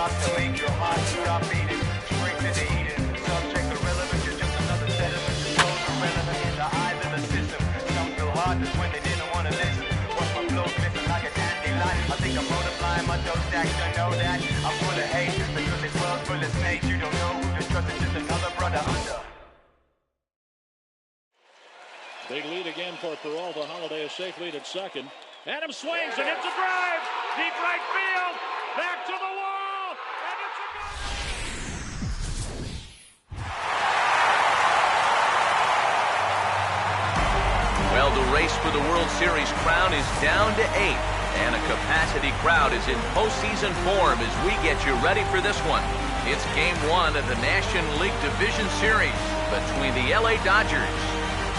shock to make your heart stop beating. Straight to the eating. Subject irrelevant, you're just another sediment. Controls irrelevant in the eyes of the system. Some feel hard just when they didn't want to listen. Watch my flow missing like a dandelion. I think I'm multiplying my dough stacks to know that I'm full of hate. Because this world's full of snakes. You don't know who to trust, it's just another brother under. Big lead again for Peralta. Holiday a safe lead at second. Adams swings and hits a drive. Deep right field. Back to the wall. And it's a goal. Well, the race for the World Series crown is down to 8. And a capacity crowd is in postseason form as we get you ready for this one. It's Game 1 of the National League Division Series between the LA Dodgers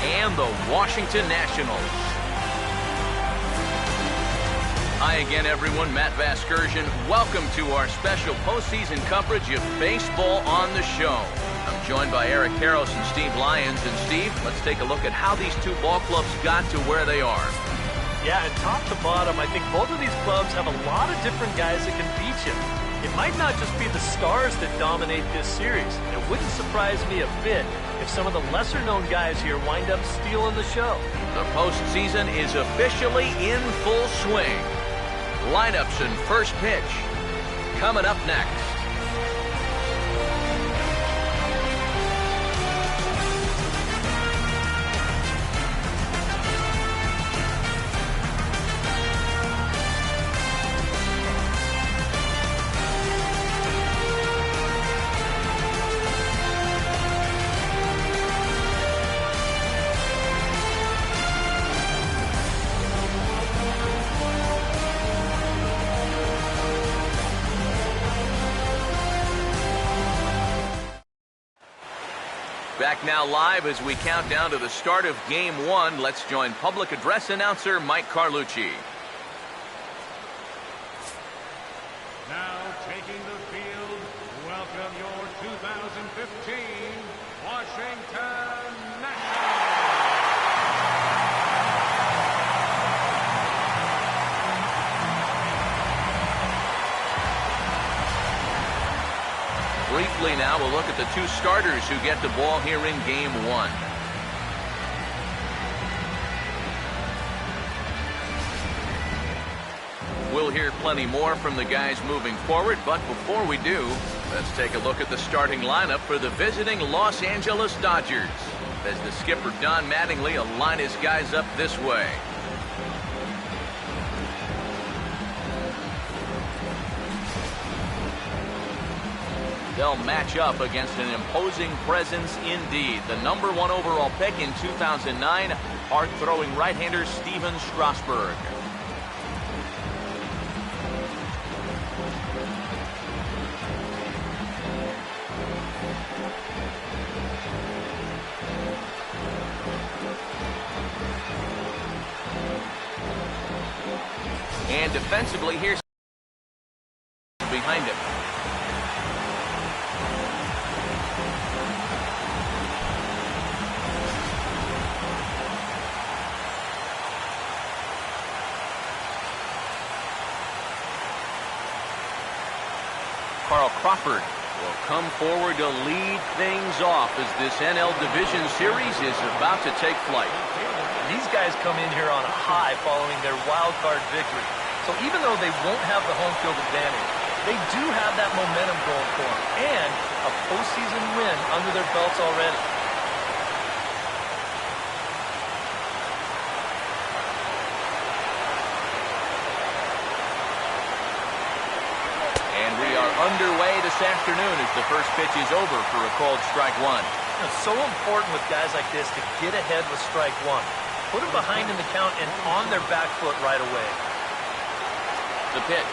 and the Washington Nationals. Hi again, everyone. Matt Vasgersian. Welcome to our special postseason coverage of baseball on the show. I'm joined by Eric Karros and Steve Lyons. And Steve, let's take a look at how these two ball clubs got to where they are. Yeah, and top to bottom, I think both of these clubs have a lot of different guys that can beat you. It might not just be the stars that dominate this series. It wouldn't surprise me a bit if some of the lesser-known guys here wind up stealing the show. The postseason is officially in full swing. Lineups and first pitch coming up next. Back now live as we count down to the start of Game 1. Let's join public address announcer Mike Carlucci. Now taking the field, welcome your 2015 Washington Nationals. Briefly now, we'll look at the two starters who get the ball here in Game 1. We'll hear plenty more from the guys moving forward, but before we do, let's take a look at the starting lineup for the visiting Los Angeles Dodgers, as the skipper Don Mattingly will line his guys up this way. They'll match up against an imposing presence indeed. The #1 overall pick in 2009, hard-throwing right-hander Steven Strasburg. And defensively, here's behind him. Carl Crawford will come forward to lead things off as this NL Division Series is about to take flight. These guys come in here on a high following their wild card victory. So even though they won't have the home field advantage, they do have that momentum going for them and a postseason win under their belts already. Underway this afternoon as the first pitch is over for a called strike one. It's so important with guys like this to get ahead with strike one. Put them behind in the count and on their back foot right away. The pitch.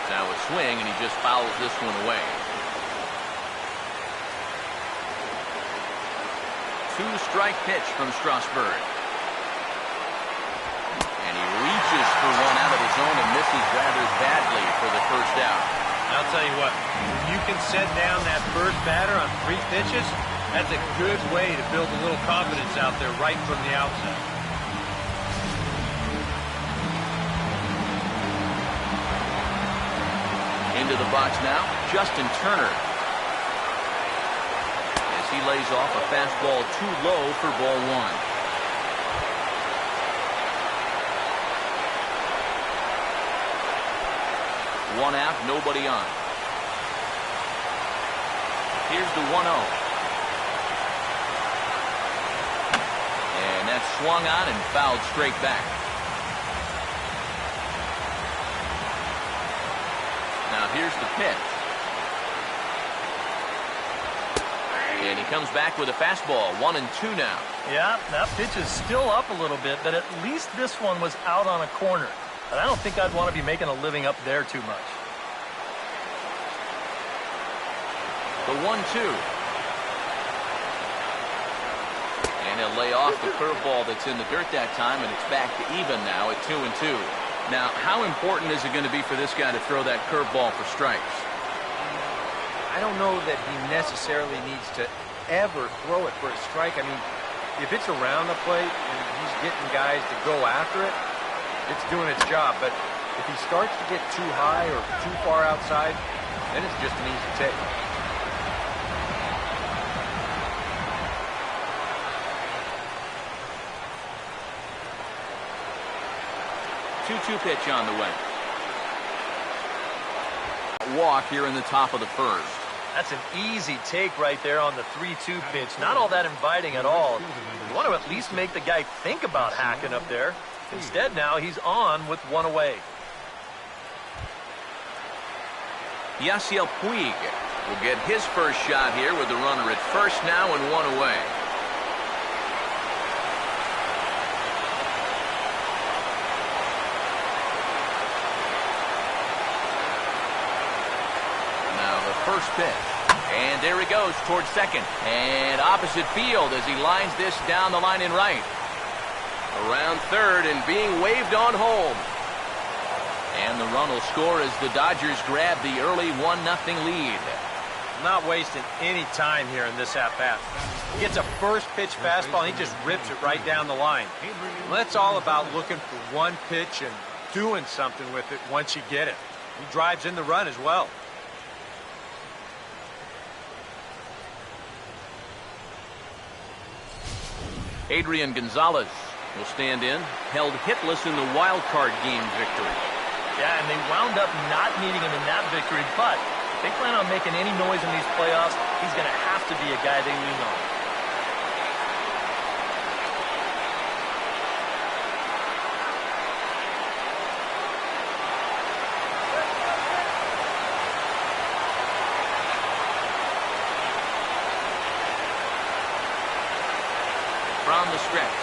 Now a swing, and he just fouls this one away. 2-strike pitch from Strasburg. And he reaches for one out of the zone and misses rather badly for the first out. I'll tell you what, when you can set down that first batter on 3 pitches, that's a good way to build a little confidence out there right from the outset. the box now, Justin Turner. As he lays off a fastball too low for ball one. One out, nobody on. Here's the 1-0. And that's swung on and fouled straight back. Now here's the pitch. And he comes back with a fastball. 1-2 now. Yeah, that pitch is still up a little bit, but at least this one was out on a corner. But I don't think I'd want to be making a living up there too much. The 1-2. And he'll lay off the curveball that's in the dirt that time, and it's back to even now at 2-2. Now, how important is it going to be for this guy to throw that curveball for strikes? I don't know that he necessarily needs to ever throw it for a strike. I mean, if it's around the plate and he's getting guys to go after it, it's doing its job. But if he starts to get too high or too far outside, then it's just an easy take. Pitch on the way. Walk here in the top of the first. That's an easy take right there on the 3-2 pitch. Not all that inviting at all. You want to at least make the guy think about hacking up there. Instead now he's on with one away. Yasiel Puig will get his first shot here with the runner at first now and one away. First pitch. And there he goes towards second. And opposite field as he lines this down the line in right. Around third and being waved on home. And the run will score as the Dodgers grab the early 1-0 lead. Not wasting any time here in this at-bat. He gets a first pitch fastball and he just rips it right down the line. Well, that's all about looking for one pitch and doing something with it once you get it. He drives in the run as well. Adrian Gonzalez will stand in, held hitless in the wild card game victory. Yeah, and they wound up not needing him in that victory, but if they plan on making any noise in these playoffs, he's going to have to be a guy they lean on. From the stretch.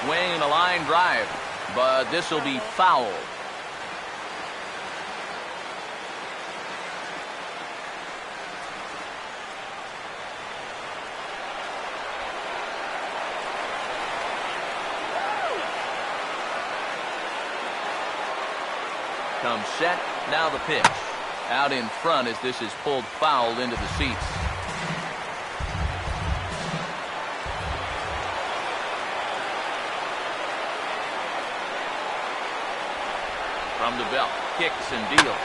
Swing and a line drive, but this will be foul. Comes set, now the pitch. Out in front as this is pulled foul into the seats. From the belt, kicks and deals.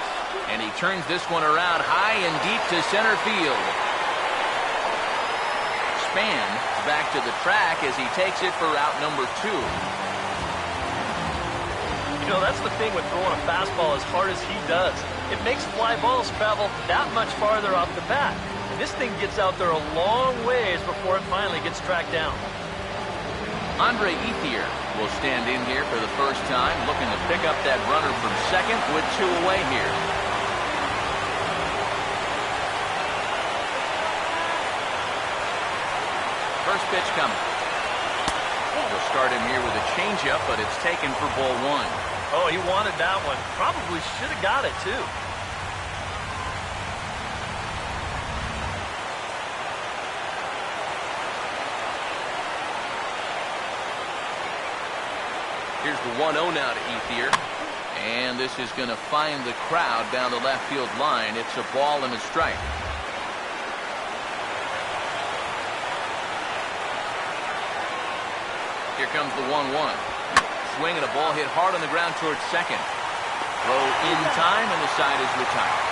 And he turns this one around high and deep to center field. Span back to the track as he takes it for route number 2. You know, that's the thing with throwing a fastball as hard as he does. It makes fly balls travel that much farther off the bat. And this thing gets out there a long ways before it finally gets tracked down. Andre Ethier will stand in here for the first time, looking to pick up that runner from second with 2 away here. First pitch coming. We'll start him here with a changeup, but it's taken for ball 1. Oh, he wanted that one. Probably should have got it, too. Here's the 1-0 now to Ethier. And this is going to find the crowd down the left field line. It's a ball and a strike. Here comes the 1-1. Swing and a ball hit hard on the ground towards second. Throw in time, and the side is retired.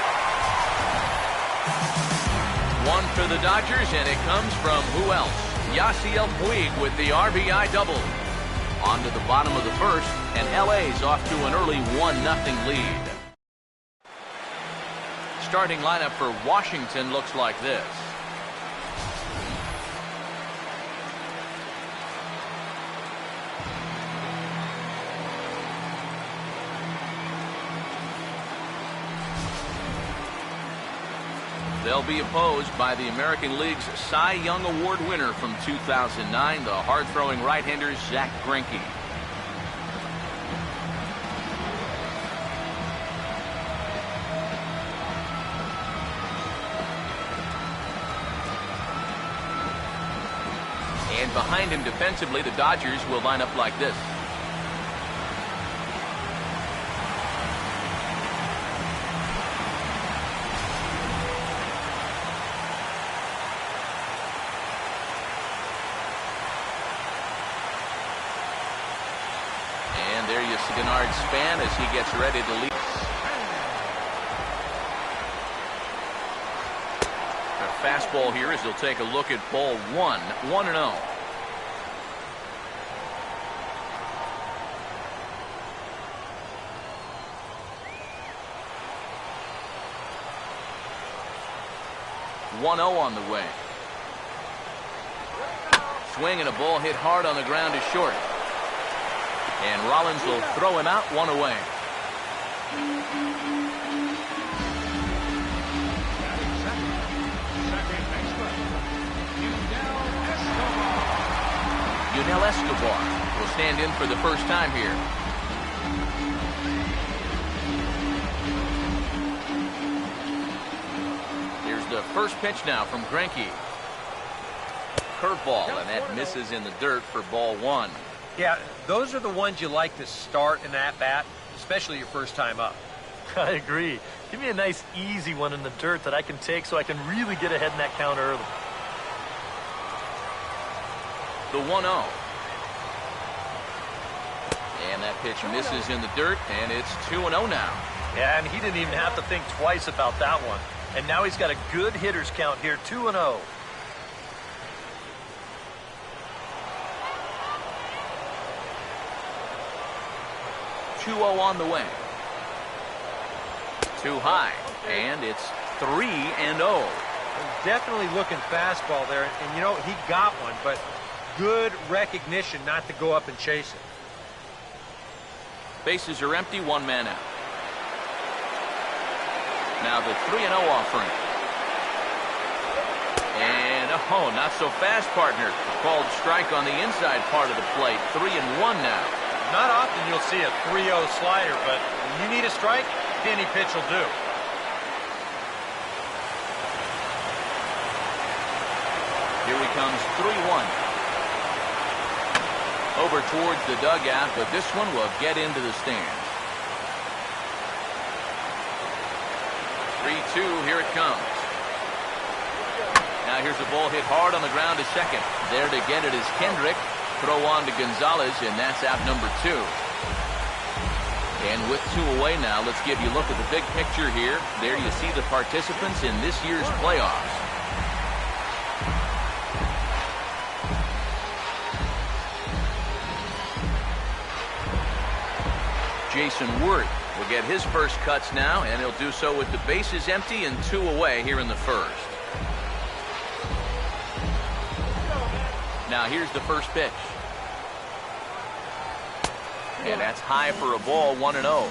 One for the Dodgers, and it comes from who else? Yasiel Puig with the RBI double. On to the bottom of the first, and LA's off to an early 1-0 lead. Starting lineup for Washington looks like this. They'll be opposed by the American League's Cy Young Award winner from 2009, the hard-throwing right-hander Zach Greinke. And behind him defensively, the Dodgers will line up like this. And there you see Denard Span as he gets ready to lead. A fastball here as he'll take a look at ball 1, 1-0. On the way. Swing and a ball hit hard on the ground to short. And Rollins will throw him out, one away. Yunel Escobar will stand in for the first time here. Here's the first pitch now from Greinke. Curveball, and that misses in the dirt for ball 1. Yeah, those are the ones you like to start in that bat, especially your first time up. I agree. Give me a nice, easy one in the dirt that I can take so I can really get ahead in that count early. The 1-0. And that pitch misses in the dirt, and it's 2-0 now. Yeah, and he didn't even have to think twice about that one. And now he's got a good hitters count here, 2-0. On the way. Too high, and it's 3-0. Definitely looking fastball there, and you know, he got one, but good recognition not to go up and chase it. Bases are empty, one man out. Now the 3-0 offering. And, oh, not so fast, partner. Called strike on the inside part of the plate. 3-1 now. Not often you'll see a 3-0 slider, but when you need a strike, any pitch will do. Here he comes, 3-1. Over towards the dugout, but this one will get into the stands. 3-2, here it comes. Now here's a ball hit hard on the ground to second. There to get it is Kendrick. Throw on to Gonzalez, and that's out number 2. And with 2 away now, let's give you a look at the big picture here. There you see the participants in this year's playoffs. Jason Worth will get his first cuts now, and he'll do so with the bases empty and 2 away here in the first. Now here's the first pitch. And that's high for a ball, 1-0.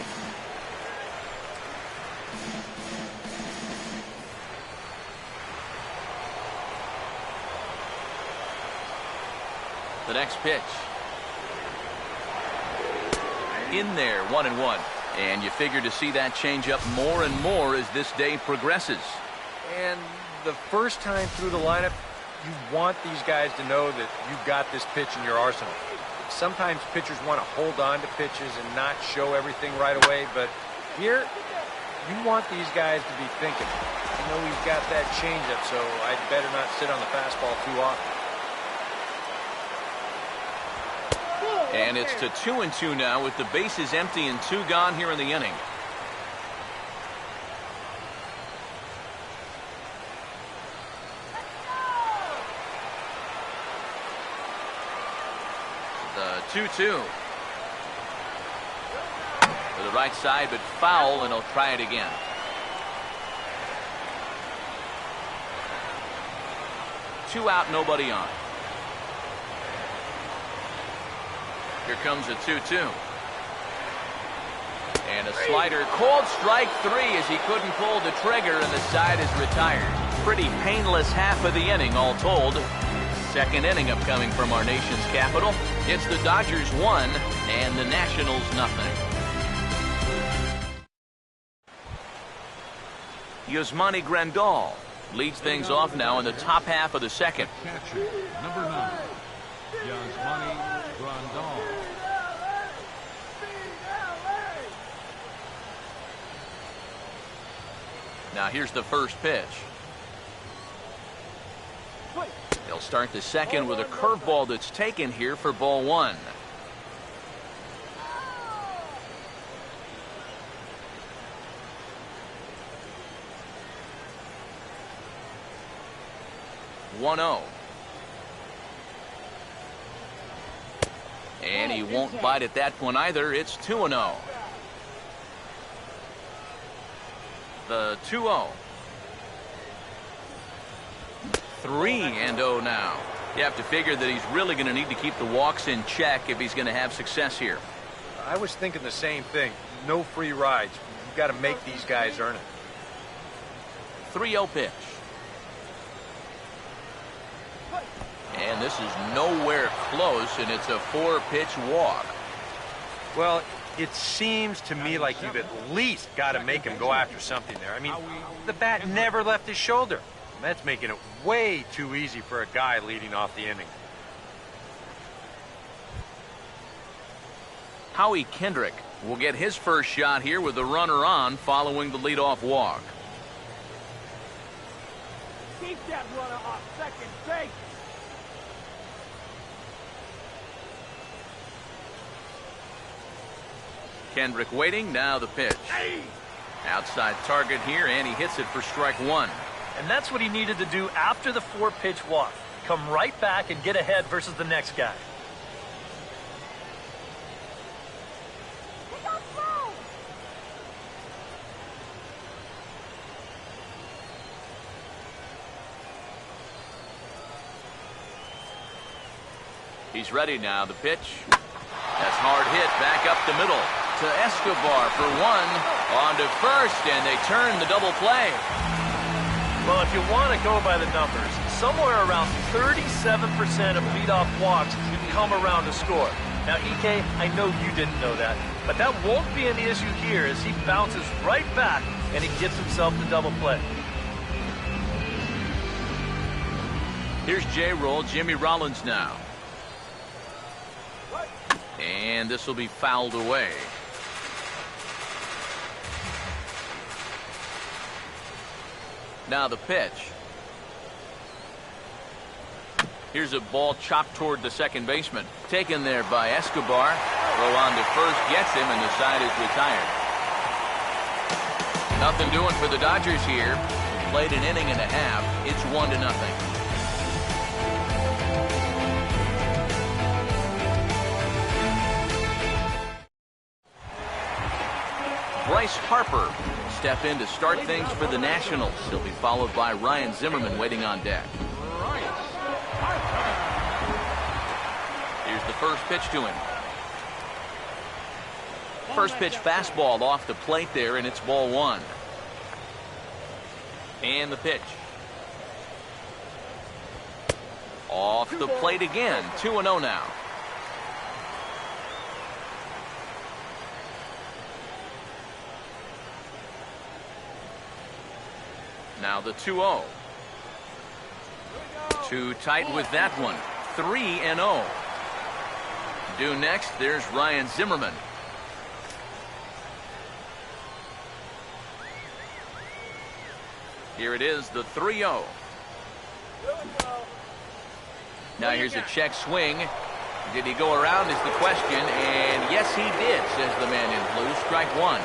The next pitch. In there, 1-1. And you figure to see that change up more and more as this day progresses. And the first time through the lineup, you want these guys to know that you've got this pitch in your arsenal. Sometimes pitchers want to hold on to pitches and not show everything right away, but here, you want these guys to be thinking, I know he's got that changeup, so I'd better not sit on the fastball too often. And it's to 2-2 now with the bases empty and 2 gone here in the inning. 2-2. To the right side, but foul, and he'll try it again. Two out, nobody on. Here comes a 2-2. And a slider, called strike three as he couldn't pull the trigger, and the side is retired. Pretty painless half of the inning, all told. Second inning upcoming from our nation's capital. It's the Dodgers 1 and the Nationals nothing. Yasmani Grandal leads things off now in the top half of the second. Catcher, number 9, Yasmani Grandal. Now here's the first pitch. They'll start the second with a curveball that's taken here for ball 1. (1-0). And he won't bite at that one either. It's 2-0. The 2-0. 3-0 now. You have to figure that he's really going to need to keep the walks in check if he's going to have success here. I was thinking the same thing. No free rides. You've got to make these guys earn it. 3-0 pitch. And this is nowhere close, and it's a 4-pitch walk. Well, it seems to me like you've at least got to make him go after something there. I mean, the bat never left his shoulder. That's making it way too easy for a guy leading off the inning. Howie Kendrick will get his first shot here with the runner on following the leadoff walk. Keep that runner off second base. Kendrick waiting, now the pitch. Outside target here, and he hits it for strike 1. And that's what he needed to do after the 4-pitch walk. Come right back and get ahead versus the next guy. He's ready now, the pitch. That's hard hit back up the middle to Escobar for 1. On to first, and they turn the double play. Well, if you want to go by the numbers, somewhere around 37% of leadoff walks come around to score. Now, EK, I know you didn't know that, but that won't be an issue here as he bounces right back and he gets himself the double play. Here's J-Roll, Jimmy Rollins now. And this will be fouled away. Now the pitch. Here's a ball chopped toward the second baseman. Taken there by Escobar. Throw on to first gets him, and the side is retired. Nothing doing for the Dodgers here. Played an inning and a half. It's 1-0. Bryce Harper will step in to start things for the Nationals. He'll be followed by Ryan Zimmerman waiting on deck. Here's the first pitch to him. First pitch fastball off the plate there, and it's ball 1. And the pitch. Off the plate again. 2-0 now. Now the 2-0. Too tight with that one. 3-0. Due next, there's Ryan Zimmerman. Here it is, the 3-0. Now here's a check swing. Did he go around is the question, and yes he did, says the man in blue. Strike 1.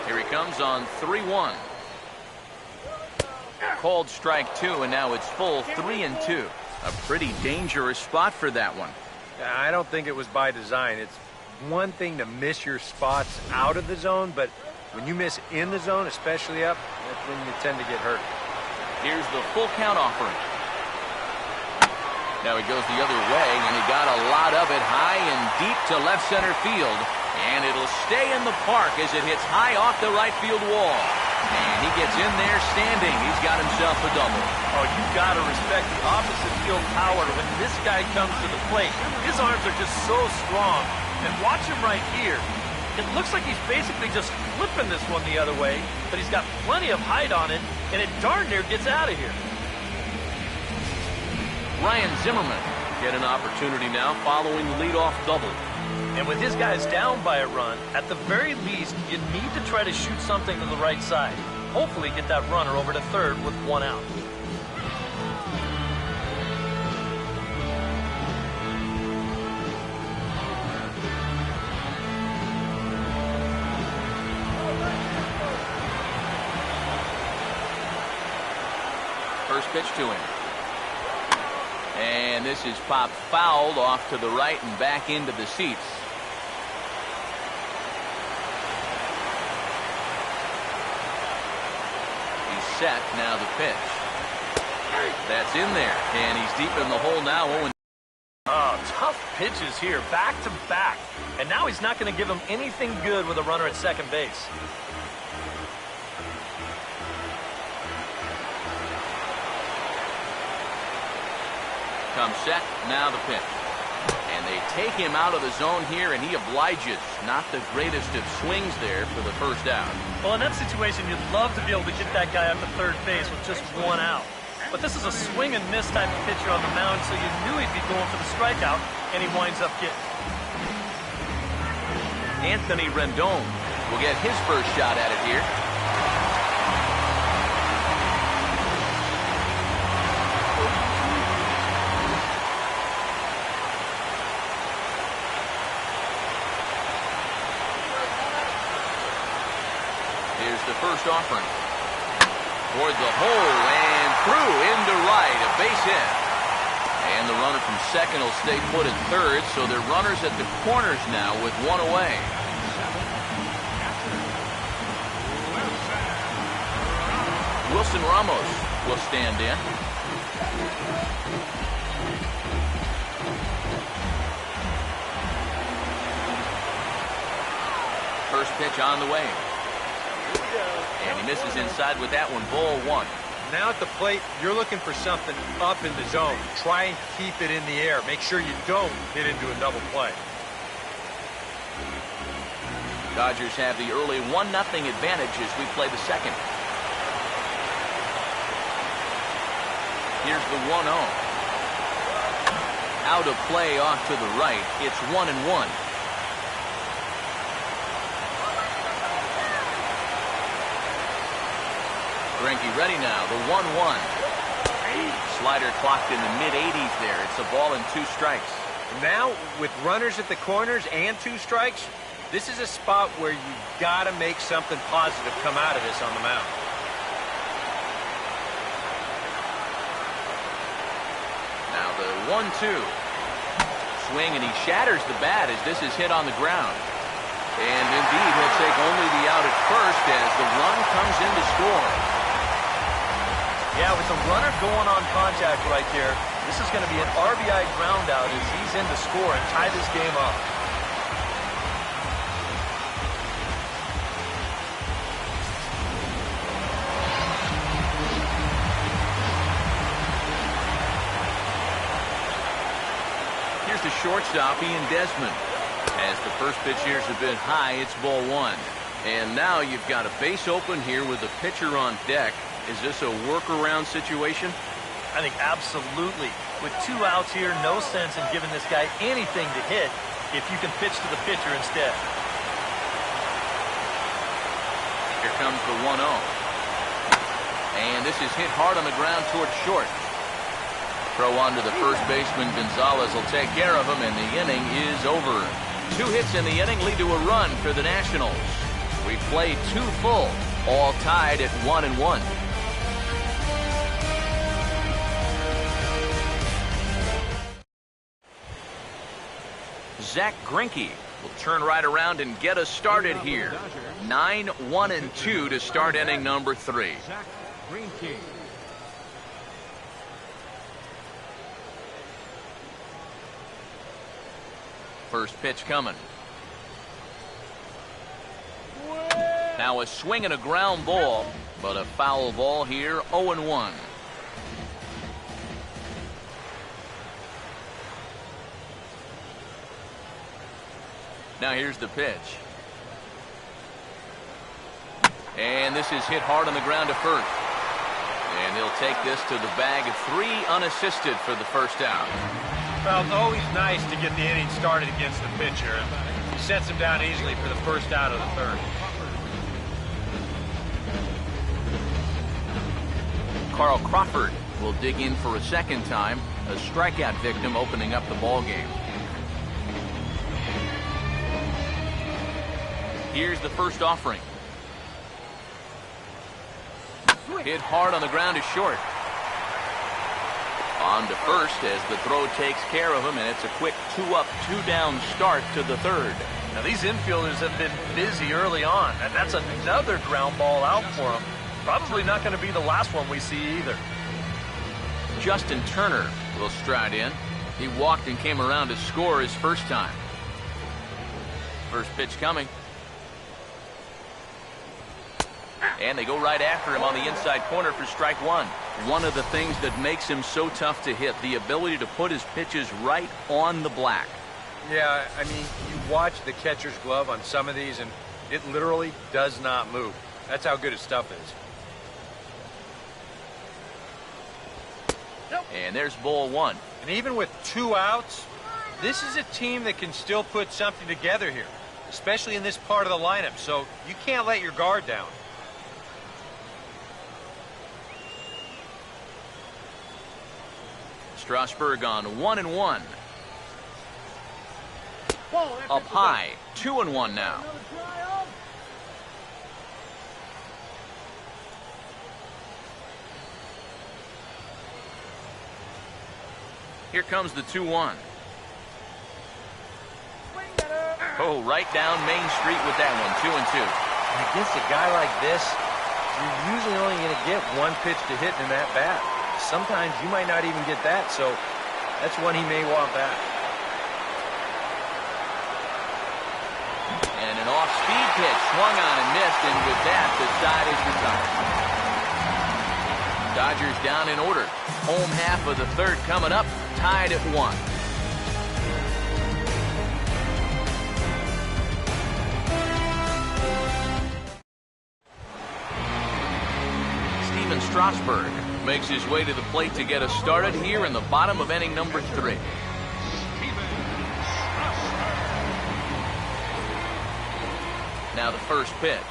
Here he comes on 3-1. Called strike 2, and now it's full 3-2. A pretty dangerous spot for that one. I don't think it was by design. It's one thing to miss your spots out of the zone, but when you miss in the zone, especially up, that's when you tend to get hurt. Here's the full count offering. Now he goes the other way, and he got a lot of it high and deep to left center field. And it'll stay in the park as it hits high off the right field wall. And he gets in there standing. He's got himself a double. Oh, you got to respect the opposite field power when this guy comes to the plate. His arms are just so strong. And watch him right here. It looks like he's basically just flipping this one the other way, but he's got plenty of height on it, and it darn near gets out of here. Ryan Zimmerman get an opportunity now following the leadoff double. And with his guys down by a run, at the very least, you need to try to shoot something to the right side. Hopefully get that runner over to third with one out. First pitch to him. And this is popped fouled off to the right and back into the seats. He's set. Now the pitch. That's in there. And he's deep in the hole now. Oh, tough pitches here, back to back. And now he's not going to give him anything good with a runner at second base. Comes set, now the pitch. And they take him out of the zone here, and he obliges. Not the greatest of swings there for the first out. Well, in that situation, you'd love to be able to get that guy up to third base with just one out. But this is a swing and miss type of pitcher on the mound, so you knew he'd be going for the strikeout, and he winds up getting. Anthony Rendon will get his first shot at it here. Here's the first offering. Toward the hole and through into right, a base hit. And the runner from second will stay put at third, so they're runners at the corners now with one away. Wilson Ramos will stand in. First pitch on the way. And he misses inside with that one, ball one. Now at the plate, you're looking for something up in the zone. Try and keep it in the air. Make sure you don't get into a double play. Dodgers have the early 1-0 advantage as we play the second. Here's the 1-0. Out of play off to the right. It's 1-1. Greinke ready now, the 1-1. Slider clocked in the mid-80s there. It's a ball and 2 strikes. Now, with runners at the corners and 2 strikes, this is a spot where you got to make something positive come out of this on the mound. Now the 1-2. Swing, and he shatters the bat as this is hit on the ground. And indeed, he'll take only the out at first as the run comes in to score. Yeah, with the runner going on contact right there, this is going to be an RBI ground out as he's in to score and tie this game up. Here's the shortstop, Ian Desmond. As the first pitch here is a bit high, it's ball 1. And now you've got a base open here with the pitcher on deck. Is this a workaround situation? I think absolutely. With 2 outs here, no sense in giving this guy anything to hit if you can pitch to the pitcher instead. Here comes the 1-0. And this is hit hard on the ground towards short. Throw on to the first baseman. Gonzalez will take care of him, and the inning is over. 2 hits in the inning lead to a run for the Nationals. We played 2 full, all tied at 1-1. Zach Greinke will turn right around and get us started here. 9-1-2 to start inning number 3. Zach Greinke. First pitch coming. Now a swing and a ground ball, but a foul ball here, 0-1. Now here's the pitch. And this is hit hard on the ground to first. And he'll take this to the bag of 3 unassisted for the first out. Well, it's always nice to get the inning started against the pitcher. He sets him down easily for the first out of the third. Carl Crawford will dig in for a second time, a strikeout victim opening up the ball game. Here's the first offering. Hit hard on the ground is short. On to first as the throw takes care of him, and it's a quick 2-up, 2-down start to the third. Now these infielders have been busy early on, and that's another ground ball out for them. Probably not going to be the last one we see either. Justin Turner will stride in. He walked and came around to score his first time. First pitch coming. And they go right after him on the inside corner for strike 1. One of the things that makes him so tough to hit, the ability to put his pitches right on the black. Yeah, I mean, you watch the catcher's glove on some of these, and it literally does not move. That's how good his stuff is. And there's ball 1. And even with 2 outs, this is a team that can still put something together here, especially in this part of the lineup, so you can't let your guard down. Strasburg on 1-1. Up high, 2-1 now. Here comes the 2-1. Oh, right down Main Street with that one, 2-2. Against a guy like this, you're usually only going to get 1 pitch to hit in that bat. Sometimes you might not even get that, so that's one he may want back. And an off-speed pitch swung on and missed, and with that, the side is retired. Dodgers down in order. Home half of the third coming up, tied at 1. Steven Strasburg makes his way to the plate to get us started here in the bottom of inning number 3. Now the first pitch.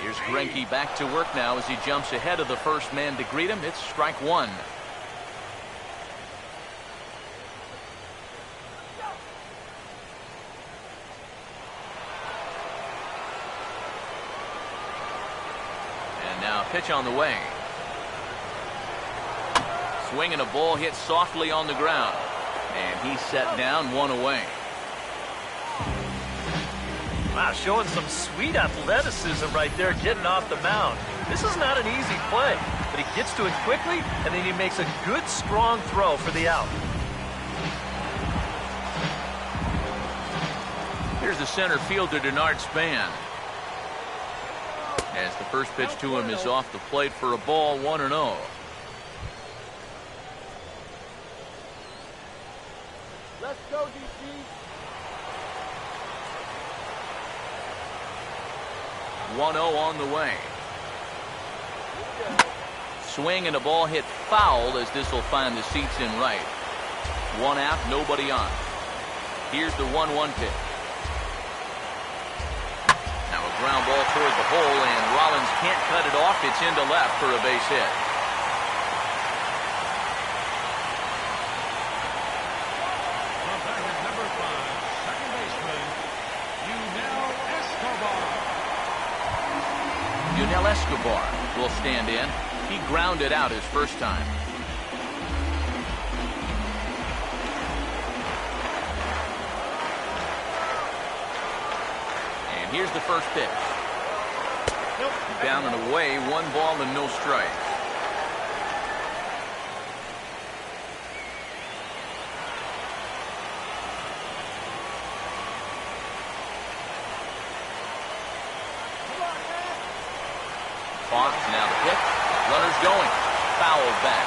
Here's Greinke back to work now as he jumps ahead of the first man to greet him. It's strike 1. And now pitch on the way. Swing and a ball hit softly on the ground. And he's set down, 1 away. Wow, showing some sweet athleticism right there, getting off the mound. This is not an easy play, but he gets to it quickly, and then he makes a good, strong throw for the out. Here's the center fielder, Denard Span. As the first pitch to him is off the plate for a ball, 1-0. Let's go, DC. 1-0 on the way. Swing and a ball hit foul as this will find the seats in right. 1 out, nobody on. Here's the 1-1 pitch. Now a ground ball toward the hole, and Rollins can't cut it off. It's into left for a base hit. Number 5, second baseman, Yunel Escobar will stand in. He grounded out his first time. Here's the first pitch. Down and away, 1 ball and no strikes. Off, now the pitch. Runners going. Foul back.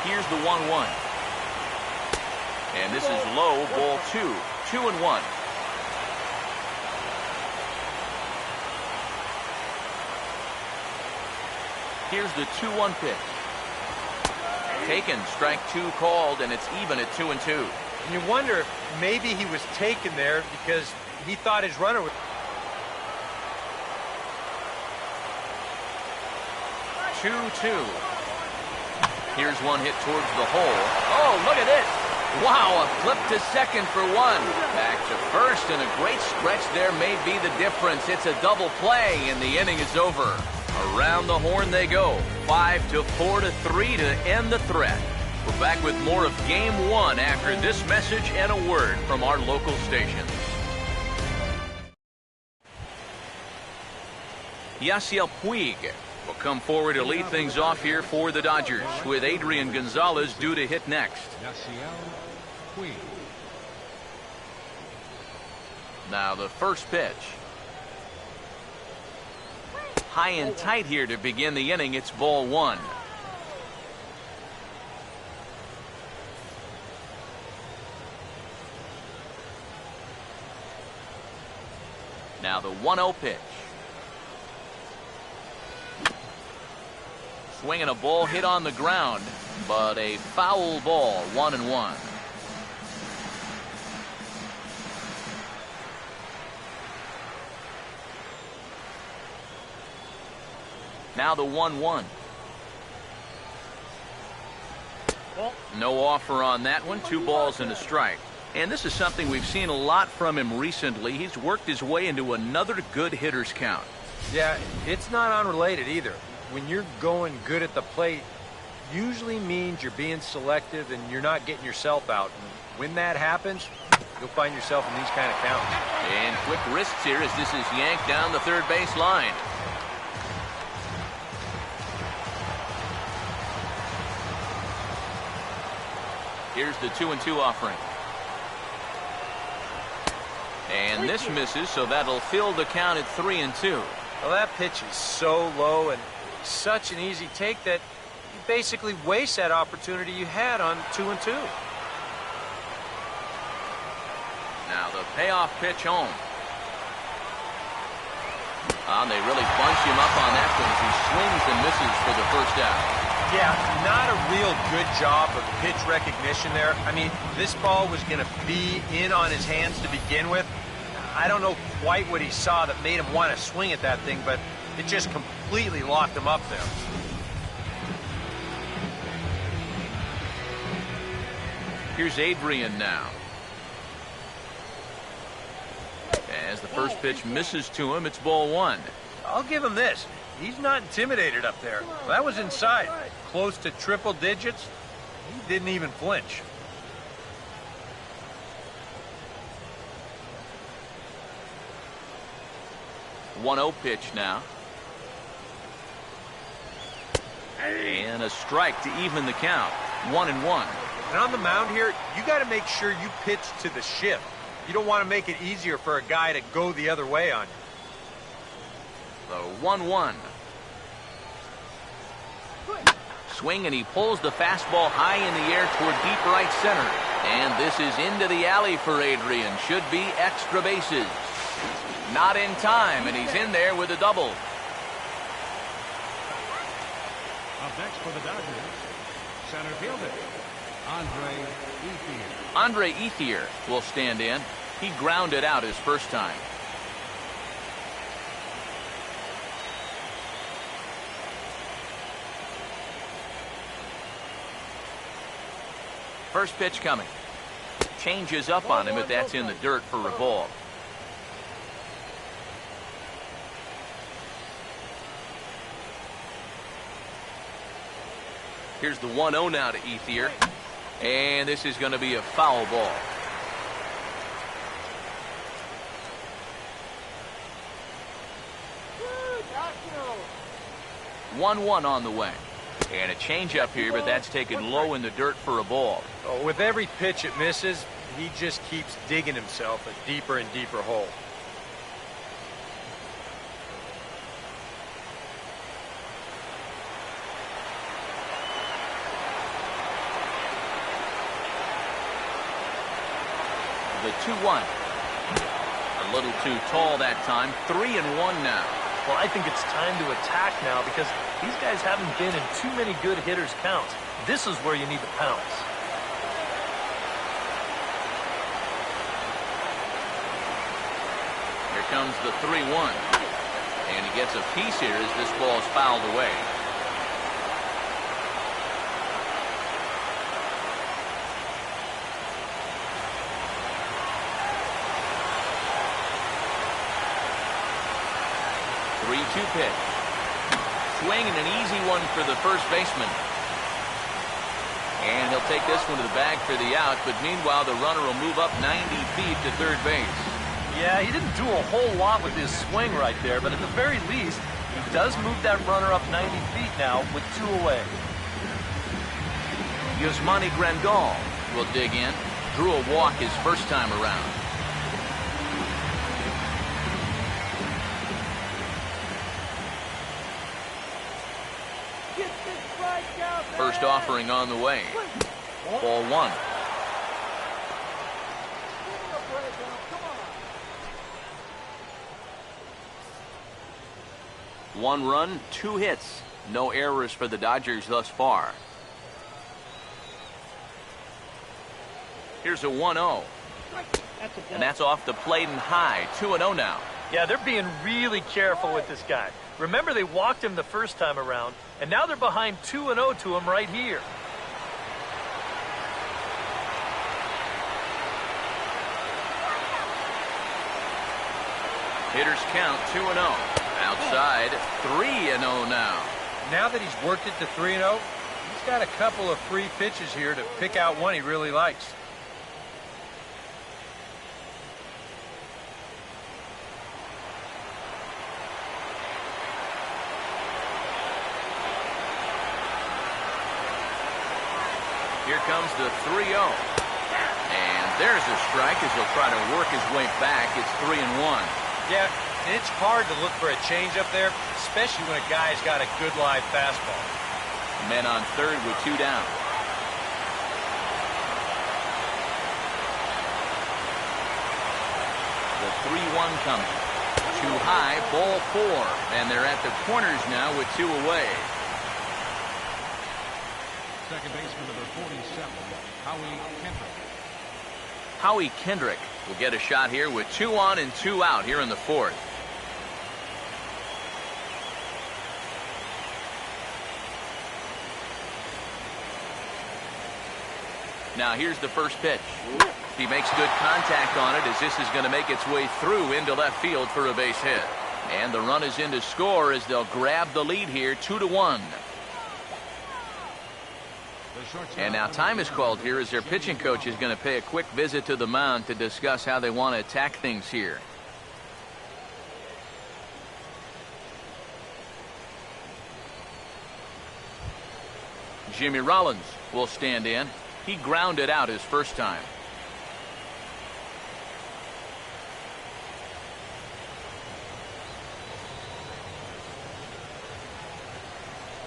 Here's the 1-1. And this is low, ball 2. 2-1. Here's the 2-1 pitch. Taken, strike 2 called, and it's even at 2-2. And you wonder if maybe he was taken there because he thought his runner was... 2-2. Here's one hit towards the hole. Oh, look at this. Wow, a flip to second for 1. Back to first, and a great stretch there may be the difference. It's a double play, and the inning is over. Around the horn they go. 5-4-3 to end the threat. We're back with more of Game 1 after this message and a word from our local stations. Yasiel Puig will come forward to lead things off here for the Dodgers, with Adrian Gonzalez due to hit next. Now the first pitch. High and tight here to begin the inning. It's ball 1. Now the 1-0 pitch. Swinging a ball hit on the ground, but a foul ball, 1-1. Now the 1-1. No offer on that one. 2 balls and a strike. And this is something we've seen a lot from him recently. He's worked his way into another good hitter's count. Yeah, it's not unrelated either. When you're going good at the plate, usually means you're being selective and you're not getting yourself out. And when that happens, you'll find yourself in these kind of counts. And quick wrists here as this is yanked down the third base line. Here's the 2-2 offering. And this misses, so that'll fill the count at 3-2. Well, that pitch is so low and such an easy take that you basically waste that opportunity you had on 2-2. Now the payoff pitch home. They really bunch him up on that one as he swings and misses for the first out. Yeah, not a real good job of pitch recognition there. I mean, this ball was going to be in on his hands to begin with. I don't know quite what he saw that made him want to swing at that thing, but it just completely locked him up there. Here's Adrian now. As the first pitch misses to him, it's ball 1. I'll give him this. He's not intimidated up there. That was inside. Close to triple digits. He didn't even flinch. The 1-0 pitch now. And a strike to even the count. 1-1. And on the mound here, you got to make sure you pitch to the shift. You don't want to make it easier for a guy to go the other way on you. The 1-1. Swing, and he pulls the fastball high in the air toward deep right center. And this is into the alley for Adrian. Should be extra bases. Not in time, and he's in there with a double. Up next for the Dodgers, center fielder, Ethier. Andre Ethier will stand in. He grounded out his first time. First pitch coming. Changes up on him, but that's in the dirt for a ball. Here's the 1-0 now to Ethier. And this is going to be a foul ball. Woo, 1-1 on the way. And a changeup here, but that's taken low in the dirt for a ball. Oh, with every pitch it misses, he just keeps digging himself a deeper and deeper hole. The 2-1. A little too tall that time. 3-1 now. Well, I think it's time to attack now because these guys haven't been in too many good hitters' counts. This is where you need to pounce. Here comes the 3-1. And he gets a piece here as this ball is fouled away. Pitch. Swing and an easy one for the first baseman. And he'll take this one to the bag for the out, but meanwhile the runner will move up 90 feet to third base. Yeah, he didn't do a whole lot with his swing right there, but at the very least, he does move that runner up 90 feet now with 2 away. Yasmani Grandal will dig in. Drew a walk his first time around. First offering on the way. Ball 1. One run, 2 hits. No errors for the Dodgers thus far. Here's a 1-0. And that's off the plate and high. 2-0 now. Yeah, they're being really careful with this guy. Remember, they walked him the first time around, and now they're behind 2-0 to him right here. Hitters count 2-0. Outside, 3-0 now. Now that he's worked it to 3-0, he's got a couple of free pitches here to pick out one he really likes. Here comes the 3-0. And there's a strike as he'll try to work his way back. It's 3-1. Yeah, and it's hard to look for a changeup there, especially when a guy's got a good live fastball. Men on third with 2 down. The 3-1 coming. Too high, ball 4. And they're at the corners now with 2 away. Second baseman number 47, Howie Kendrick. Howie Kendrick will get a shot here with 2 on and 2 out here in the 4th. Now here's the first pitch. He makes good contact on it as this is going to make its way through into left field for a base hit. And the run is in to score as they'll grab the lead here 2-1. And now time is called here as their pitching coach is going to pay a quick visit to the mound to discuss how they want to attack things here. Jimmy Rollins will stand in. He grounded out his first time.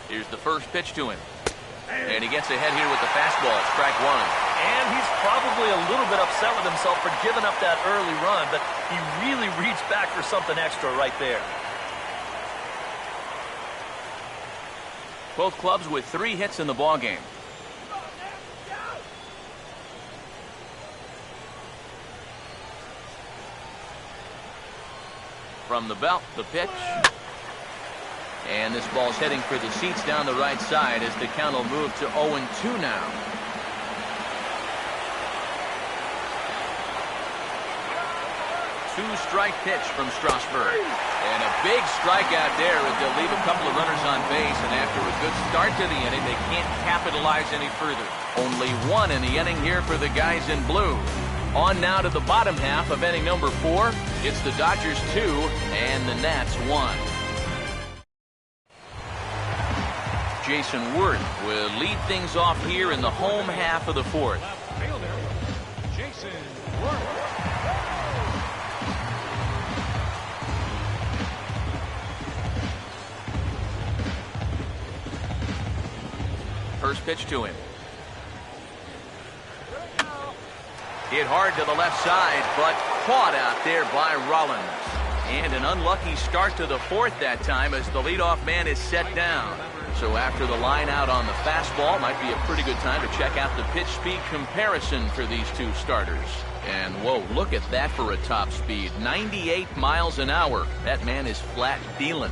Here's the first pitch to him. And he gets ahead here with the fastball. Strike 1. And he's probably a little bit upset with himself for giving up that early run, but he really reached back for something extra right there. Both clubs with 3 hits in the ballgame. From the belt, the pitch. And this ball's heading for the seats down the right side as the count will move to 0-2 now. Two-strike pitch from Strasburg. And a big strikeout there as they'll leave a couple of runners on base. And after a good start start to the inning. They can't capitalize any further. Only one in the inning here for the guys in blue. On now to the bottom half of inning number 4. It's the Dodgers 2 and the Nats 1. Jason Worth will lead things off here in the home half of the 4th. Fielder, Jason Worth. First pitch to him. Hit hard to the left side, but caught out there by Rollins. And an unlucky start to the 4th that time as the leadoff man is set down. So after the line out on the fastball, might be a pretty good time to check out the pitch speed comparison for these two starters. And whoa, look at that for a top speed. 98 miles an hour. That man is flat dealing.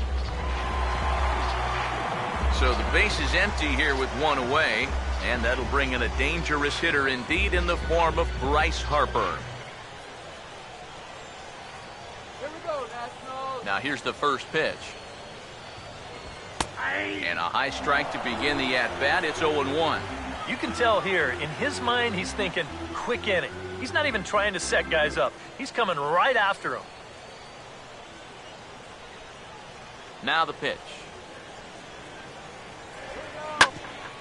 So the base is empty here with one away. And that'll bring in a dangerous hitter indeed in the form of Bryce Harper. Here we go, Nationals. Now here's the first pitch. And a high strike to begin the at-bat. It's 0-1. You can tell here, in his mind, he's thinking quick inning. He's not even trying to set guys up. He's coming right after him. Now the pitch.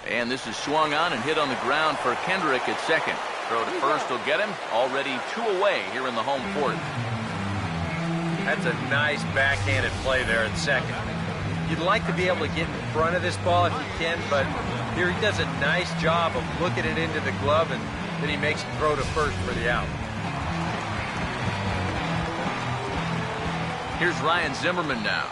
And this is swung on and hit on the ground for Kendrick at second. Throw to first will get him. Already 2 away here in the home 4th. That's a nice backhanded play there at second. You'd like to be able to get in front of this ball if you can, but here he does a nice job of looking it into the glove, and then he makes a throw to first for the out. Here's Ryan Zimmerman now.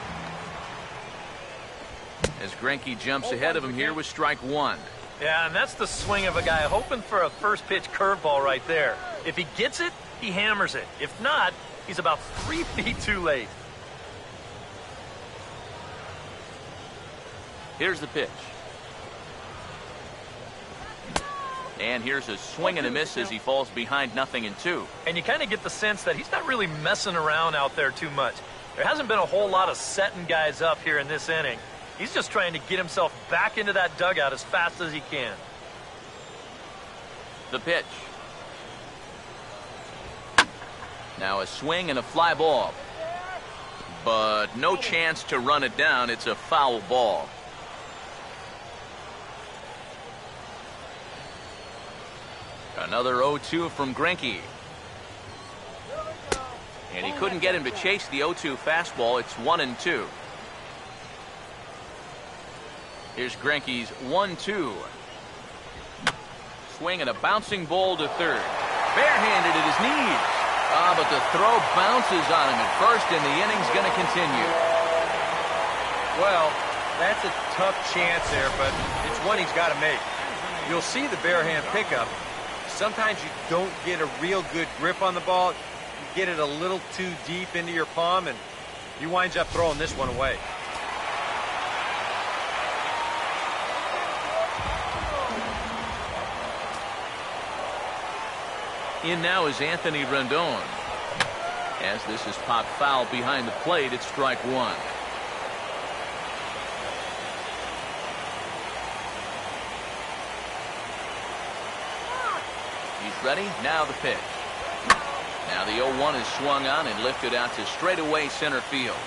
As Greinke jumps ahead of him here with strike 1. Yeah, and that's the swing of a guy hoping for a first pitch curveball right there. If he gets it, he hammers it. If not, he's about 3 feet too late. Here's the pitch. And here's a swing and a miss as he falls behind 0-2. And you kind of get the sense that he's not really messing around out there too much. There hasn't been a whole lot of setting guys up here in this inning. He's just trying to get himself back into that dugout as fast as he can. The pitch. Now a swing and a fly ball. But no chance to run it down. It's a foul ball. Another 0-2 from Greinke. And he couldn't get him to chase the 0-2 fastball. It's 1-2. Here's Greinke's 1-2. Swing and a bouncing ball to third. Barehanded at his knees. But the throw bounces on him at first, and the inning's going to continue. Well, that's a tough chance there, but it's one he's got to make. You'll see the bare hand pickup. Sometimes you don't get a real good grip on the ball. You get it a little too deep into your palm, and he winds up throwing this one away. In now is Anthony Rendon. As this is popped foul behind the plate, it's strike 1. He's ready. Now the pitch. Now the 0-1 is swung on and lifted out to straightaway center field.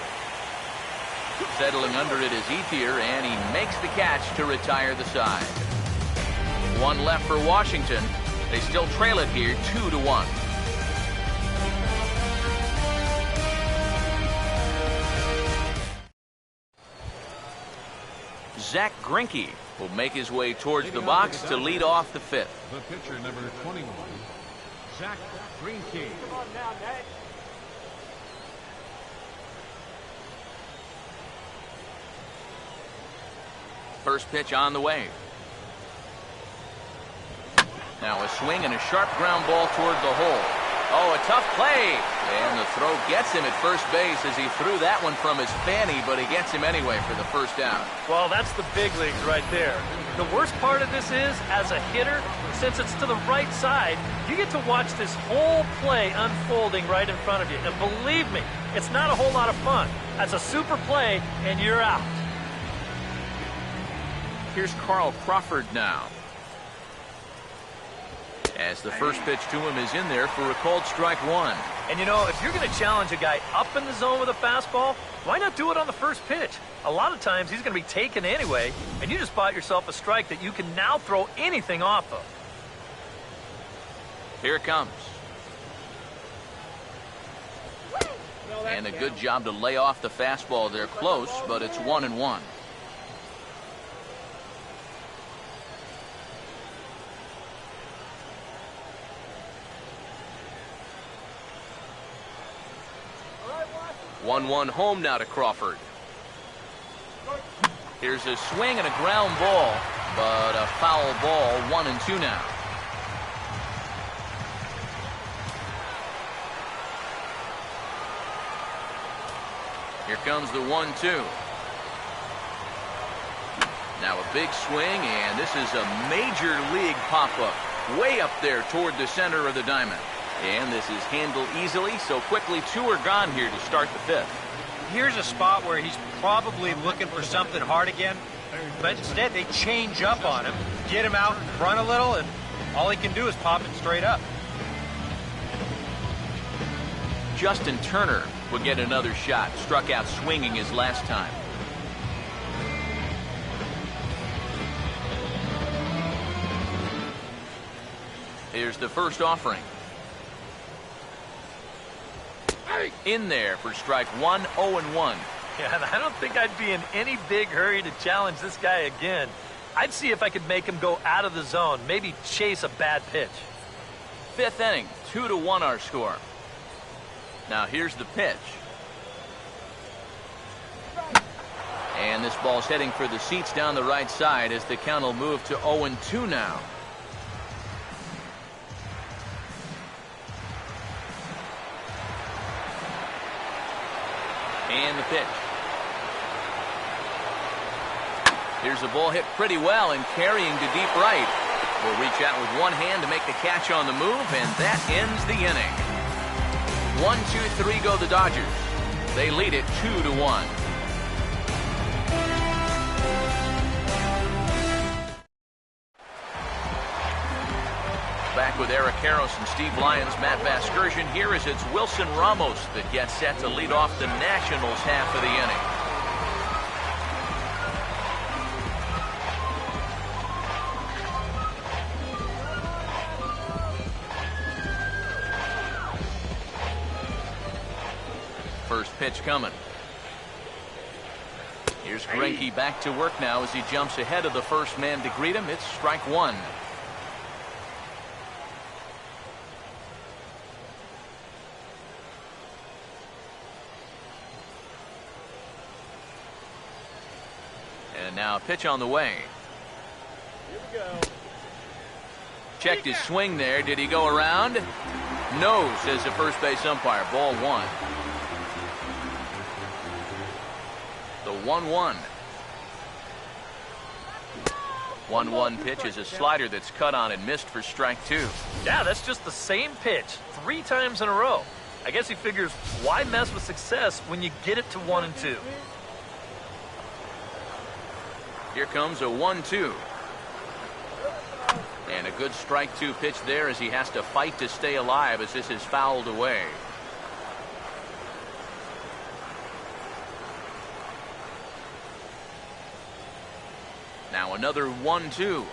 Settling under it is Ethier, and he makes the catch to retire the side. One left for Washington. They still trail it here 2-1. Zach Greinke will make his way towards the box to lead off the 5th. The pitcher, number 21, Zach Greinke. First pitch on the way. Now a swing and a sharp ground ball toward the hole. Oh, a tough play. And the throw gets him at first base as he threw that one from his fanny, but he gets him anyway for the first out. Well, that's the big leagues right there. The worst part of this is, as a hitter, since it's to the right side, you get to watch this whole play unfolding right in front of you. And believe me, it's not a whole lot of fun. That's a super play, and you're out. Here's Carl Crawford now. As the first pitch to him is in there for a called strike one. And you know, if you're going to challenge a guy up in the zone with a fastball, why not do it on the first pitch? A lot of times he's going to be taken anyway, and you just bought yourself a strike that you can now throw anything off of. Here it comes. And a good job to lay off the fastball there close, but it's 1-1. One home now to Crawford. Here's a swing and a ground ball, but a foul ball, 1-2 now. Here comes the 1-2. Now a big swing, and this is a major league pop-up, way up there toward the center of the diamond. And this is handled easily, so quickly 2 are gone here to start the fifth. Here's a spot where he's probably looking for something hard again, but instead they change up on him, get him out in front a little, and all he can do is pop it straight up. Justin Turner would get another shot, struck out swinging his last time. Here's the first offering. In there for strike one, 0-1. Yeah, and I don't think I'd be in any big hurry to challenge this guy again. I'd see if I could make him go out of the zone, maybe chase a bad pitch. Fifth inning, 2-1 our score. Now here's the pitch. And this ball's heading for the seats down the right side as the count will move to 0-2 now. And the pitch. Here's a ball hit pretty well and carrying to deep right. Will reach out with one hand to make the catch on the move, and that ends the inning. 1-2-3 go the Dodgers. They lead it 2-1. Back with Eric Harris and Steve Lyons, Matt Vasgersian. Here is it's Wilson Ramos that gets set to lead off the Nationals half of the inning. First pitch coming. Here's Greinke back to work now as he jumps ahead of the first man to greet him. It's strike one. And now a pitch on the way. Here we go. Checked his swing there. Did he go around? No, says the first base umpire. Ball one. The 1-1. 1-1 pitch is a slider that's cut on and missed for strike two. Yeah, that's just the same pitch 3 times in a row. I guess he figures, why mess with success when you get it to 1-2? Here comes a 1-2. And a good strike two pitch there as he has to fight to stay alive as this is fouled away. Now another 1-2.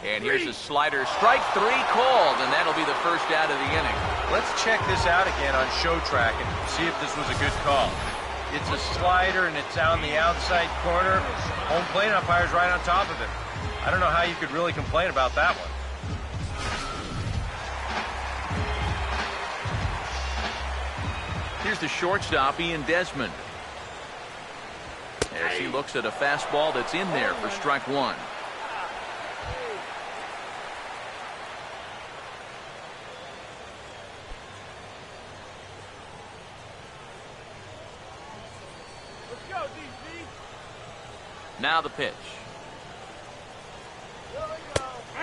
And here's a slider. Strike three called, and that'll be the first out of the inning. Let's check this out again on show track and see if this was a good call. It's a slider, and it's on the outside corner. Home plate umpire's right on top of it. I don't know how you could really complain about that one. Here's the shortstop, Ian Desmond. As he looks at a fastball that's in there for strike one. Let's go, DC. Now the pitch.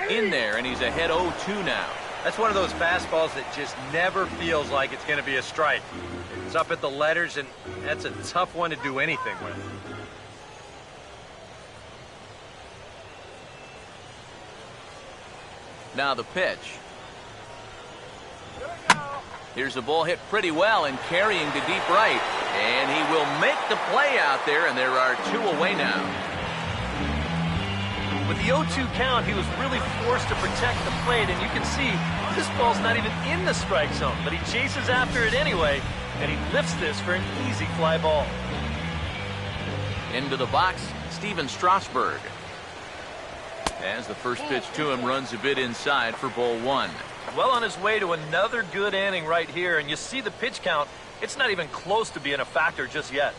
In there, and he's ahead 0-2 now. That's one of those fastballs that just never feels like it's going to be a strike. It's up at the letters, and that's a tough one to do anything with. Now the pitch. Here's the ball hit pretty well and carrying to deep right. And he will make the play out there, and there are 2 away now. With the 0-2 count, he was really forced to protect the plate, and you can see this ball's not even in the strike zone, but he chases after it anyway, and he lifts this for an easy fly ball. Into the box, Steven Strasburg. As the first pitch to him runs a bit inside for ball 1. Well on his way to another good inning right here, and you see the pitch count. It's not even close to being a factor just yet.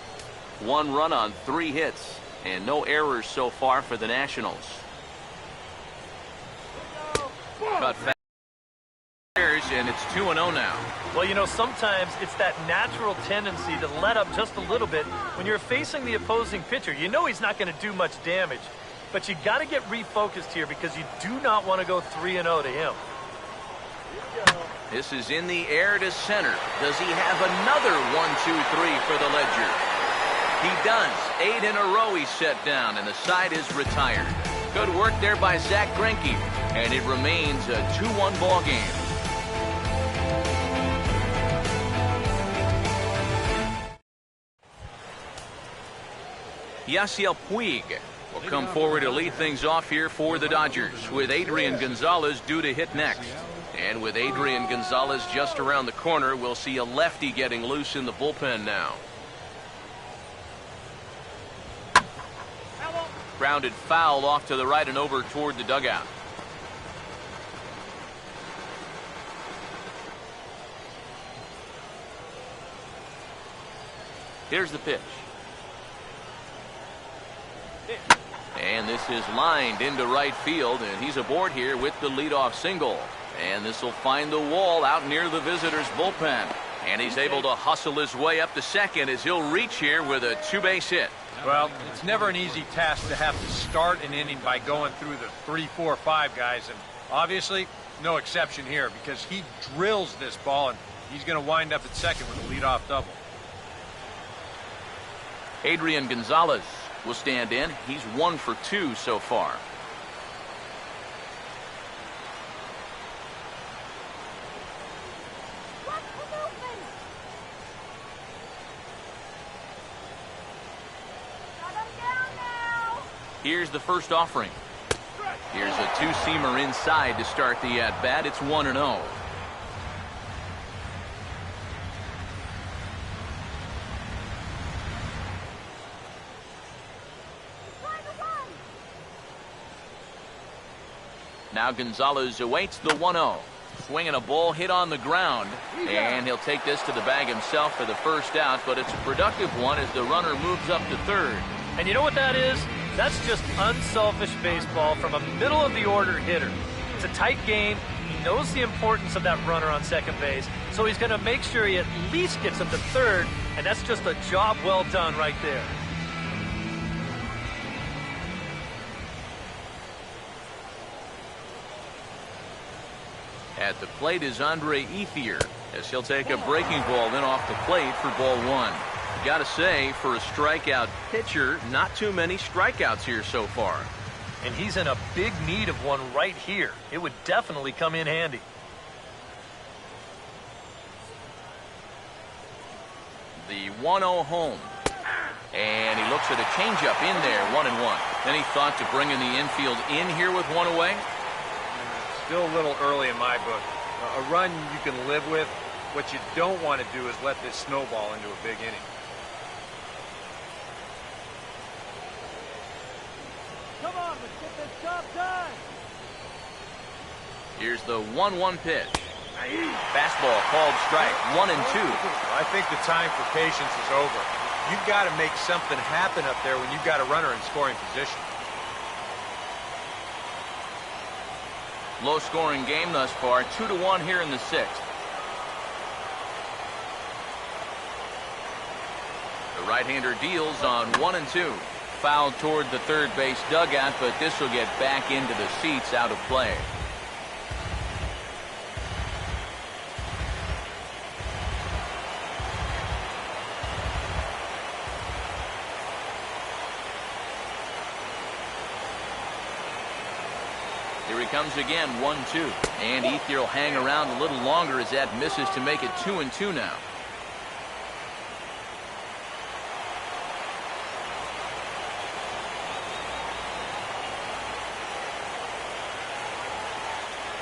1 run on 3 hits, and no errors so far for the Nationals. Cut fast, and it's 2-0 now. Well, you know, sometimes it's that natural tendency to let up just a little bit when you're facing the opposing pitcher. You know he's not going to do much damage, but you got to get refocused here because you do not want to go 3-0 to him. This is in the air to center. Does he have another 1-2-3 for the Ledger? He does. 8 in a row he's set down, and the side is retired. Good work there by Zach Greinke, and it remains a 2-1 ball game. Yasiel Puig will come forward to lead things off here for the Dodgers, with Adrian Gonzalez due to hit next. And with Adrian Gonzalez just around the corner, we'll see a lefty getting loose in the bullpen now. Grounded foul off to the right and over toward the dugout. Here's the pitch. And this is lined into right field, and he's aboard here with the leadoff single. And this will find the wall out near the visitors' bullpen. And he's able to hustle his way up to second as he'll reach here with a 2-base hit. Well, it's never an easy task to have to start an inning by going through the 3, 4, 5 guys. And obviously, no exception here because he drills this ball, and he's going to wind up at second with a leadoff double. Adrian Gonzalez will stand in. He's 1 for 2 so far. Here's the first offering. Here's a 2-seamer inside to start the at-bat. It's 1-0. Now Gonzalez awaits the 1-0. Swinging a ball hit on the ground, and he'll take this to the bag himself for the first out, but it's a productive one as the runner moves up to third. And you know what that is? That's just unselfish baseball from a middle-of-the-order hitter. It's a tight game. He knows the importance of that runner on second base, so he's going to make sure he at least gets him to third, and that's just a job well done right there. At the plate is Andre Ethier as he'll take a breaking ball in off the plate for ball 1. Gotta say, for a strikeout pitcher, not too many strikeouts here so far. And he's in a big need of one right here. It would definitely come in handy. The 1-0 home. And he looks at a changeup in there, 1-1. Any thought to bringing the infield in here with 1 away? Still a little early in my book. A run you can live with. What you don't want to do is let this snowball into a big inning. Come on, let's get this job done. Here's the 1-1 pitch. Fastball called strike, 1-2. I think the time for patience is over. You've got to make something happen up there when you've got a runner in scoring position. Low-scoring game thus far, 2-1 here in the 6th. The right-hander deals on 1-2. Foul toward the third base dugout, but this will get back into the seats out of play. Here he comes again, 1-2. And Ethier will hang around a little longer as that misses to make it 2-2 now.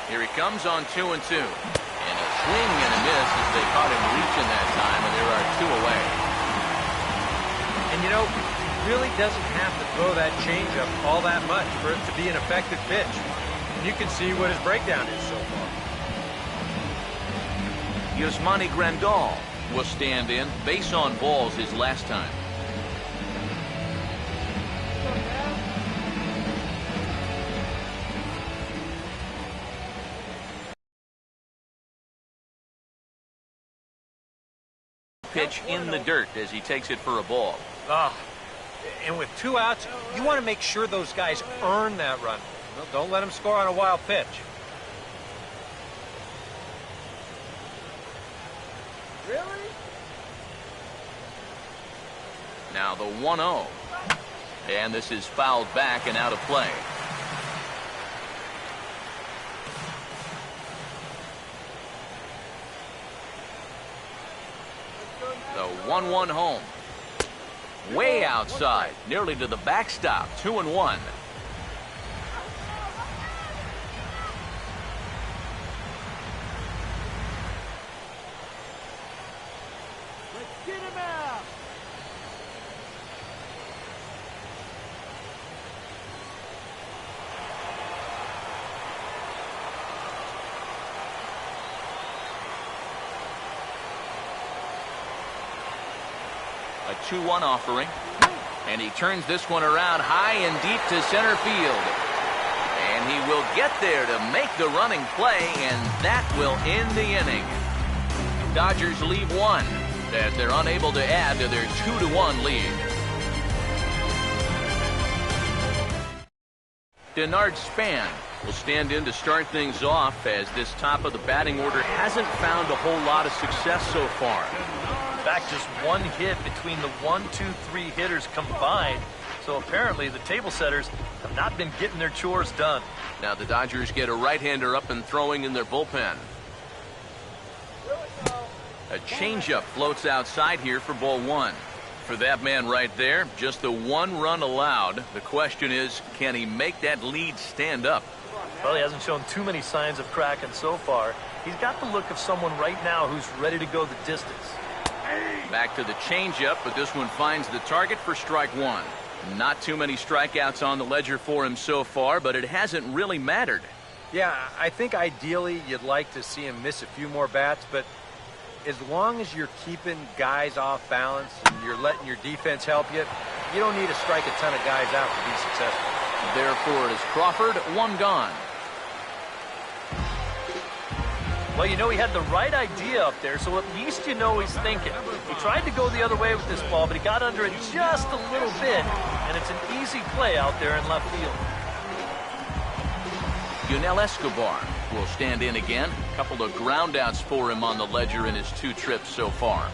Here he comes on 2-2. And a swing and a miss as they caught him reaching that time, and there are 2 away. And you know, he really doesn't have to throw that changeup all that much for it to be an effective pitch. And you can see what his breakdown is so far. Yasmani Grandal will stand in. Base on balls his last time. Pitch in the dirt as he takes it for a ball. And with 2 outs, you want to make sure those guys earn that run. Don't let them score on a wild pitch. Really? Now the 1-0. And this is fouled back and out of play. The 1-1 home. Way outside, nearly to the backstop, 2-1. Let's get him out. A 2-1 offering. And he turns this one around high and deep to center field. And he will get there to make the running play, and that will end the inning. Dodgers leave 1 as they're unable to add to their 2-1 lead. Denard Span will stand in to start things off as this top of the batting order hasn't found a whole lot of success so far. In fact, just 1 hit between the 1, 2, 3 hitters combined. So apparently the table setters have not been getting their chores done. Now the Dodgers get a right-hander up and throwing in their bullpen. A changeup floats outside here for ball 1. For that man right there, just the 1 run allowed. The question is, can he make that lead stand up? Well, he hasn't shown too many signs of cracking so far. He's got the look of someone right now who's ready to go the distance. Back to the changeup, but this one finds the target for strike 1. Not too many strikeouts on the ledger for him so far, but it hasn't really mattered. Yeah, I think ideally you'd like to see him miss a few more bats, but as long as you're keeping guys off balance and you're letting your defense help you, you don't need to strike a ton of guys out to be successful. Therefore, it is Crawford, 1 gone. Well, you know, he had the right idea up there, so at least you know he's thinking. He tried to go the other way with this ball, but he got under it just a little bit, and it's an easy play out there in left field. Yunel Escobar will stand in again. A couple of groundouts for him on the ledger in his 2 trips so far.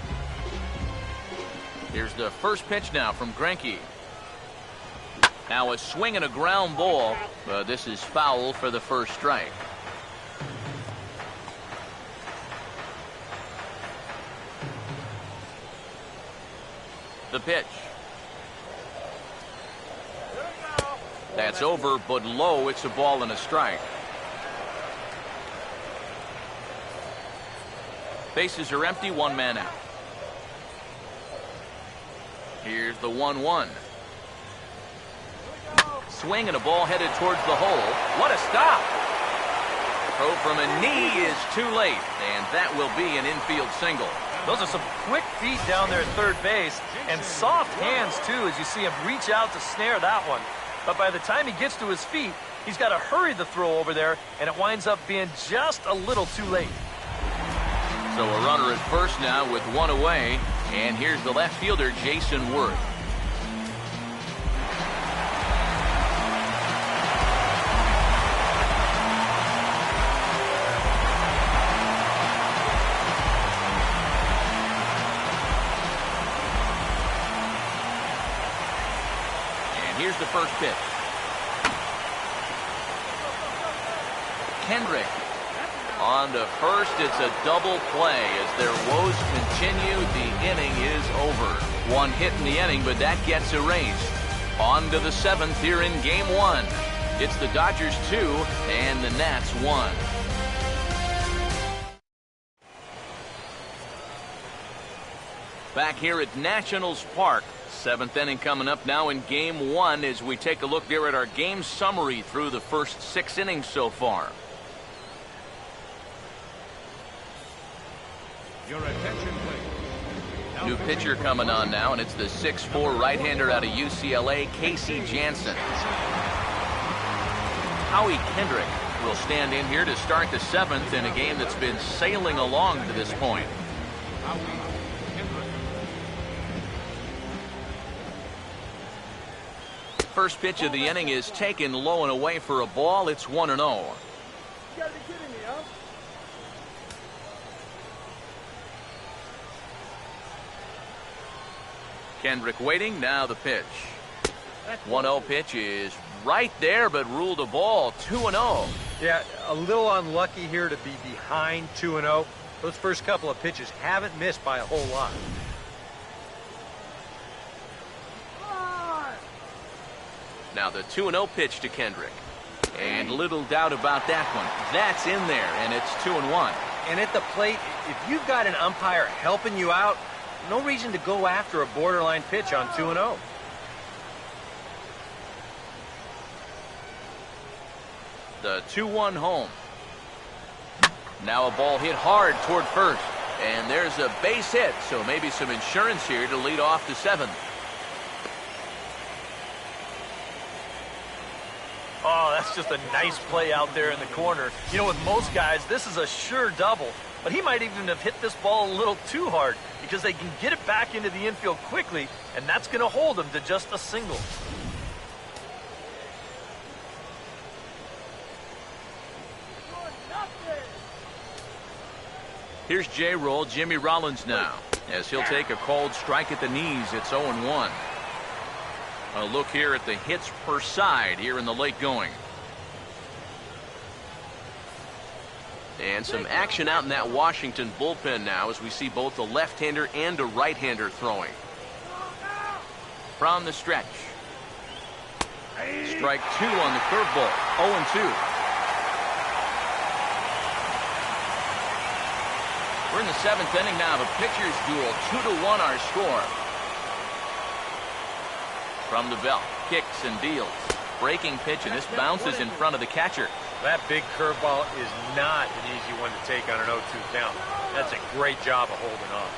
Here's the first pitch now from Greinke. Now a swing and a ground ball, but this is foul for the first strike. The pitch. That's over, but low. It's a ball and a strike. Bases are empty, 1 man out. Here's the 1-1. Swing and a ball headed towards the hole. What a stop! Throw from a knee is too late, and that will be an infield single. Those are some quick feet down there at third base, and soft hands, too, as you see him reach out to snare that one. But by the time he gets to his feet, he's got to hurry the throw over there, and it winds up being just a little too late. So a runner at first now with 1 away, and here's the left fielder, Jason Worth. Here's the first pitch. Kendrick. On to first, it's a double play. As their woes continue, the inning is over. One hit in the inning, but that gets erased. On to the seventh here in Game 1. It's the Dodgers 2 and the Nats 1. Back here at Nationals Park. Seventh inning coming up now in Game 1 as we take a look there at our game summary through the first 6 innings so far. Your attention, please. New pitcher coming on now, and it's the 6'4" right-hander out of UCLA, Casey Jansen. Howie Kendrick will stand in here to start the seventh in a game that's been sailing along to this point. First pitch of the inning is taken low and away for a ball. It's 1-0. You gotta be kidding me, huh? Kendrick waiting. Now the pitch. 1-0 pitch is right there, but ruled a ball. 2-0. Yeah, a little unlucky here to be behind 2-0. Those first couple of pitches haven't missed by a whole lot. Now the 2-0 pitch to Kendrick. And little doubt about that one. That's in there, and it's 2-1. And at the plate, if you've got an umpire helping you out, no reason to go after a borderline pitch on 2-0. The 2-1 home. Now a ball hit hard toward first. And there's a base hit, so maybe some insurance here to lead off the seventh. Oh, that's just a nice play out there in the corner. You know, with most guys, this is a sure double. But he might even have hit this ball a little too hard because they can get it back into the infield quickly, and that's going to hold him to just a single. Here's J-Roll, Jimmy Rollins now, as he'll take a called strike at the knees. It's 0-1. A look here at the hits per side here in the late going. And some action out in that Washington bullpen now as we see both a left-hander and a right-hander throwing. From the stretch. Strike 2 on the curveball. 0-2. We're in the seventh inning now. The pitchers duel. 2-1 our score. From the belt, kicks and deals. Breaking pitch, and this bounces in front of the catcher. That big curveball is not an easy one to take on an 0-2 count. That's a great job of holding off.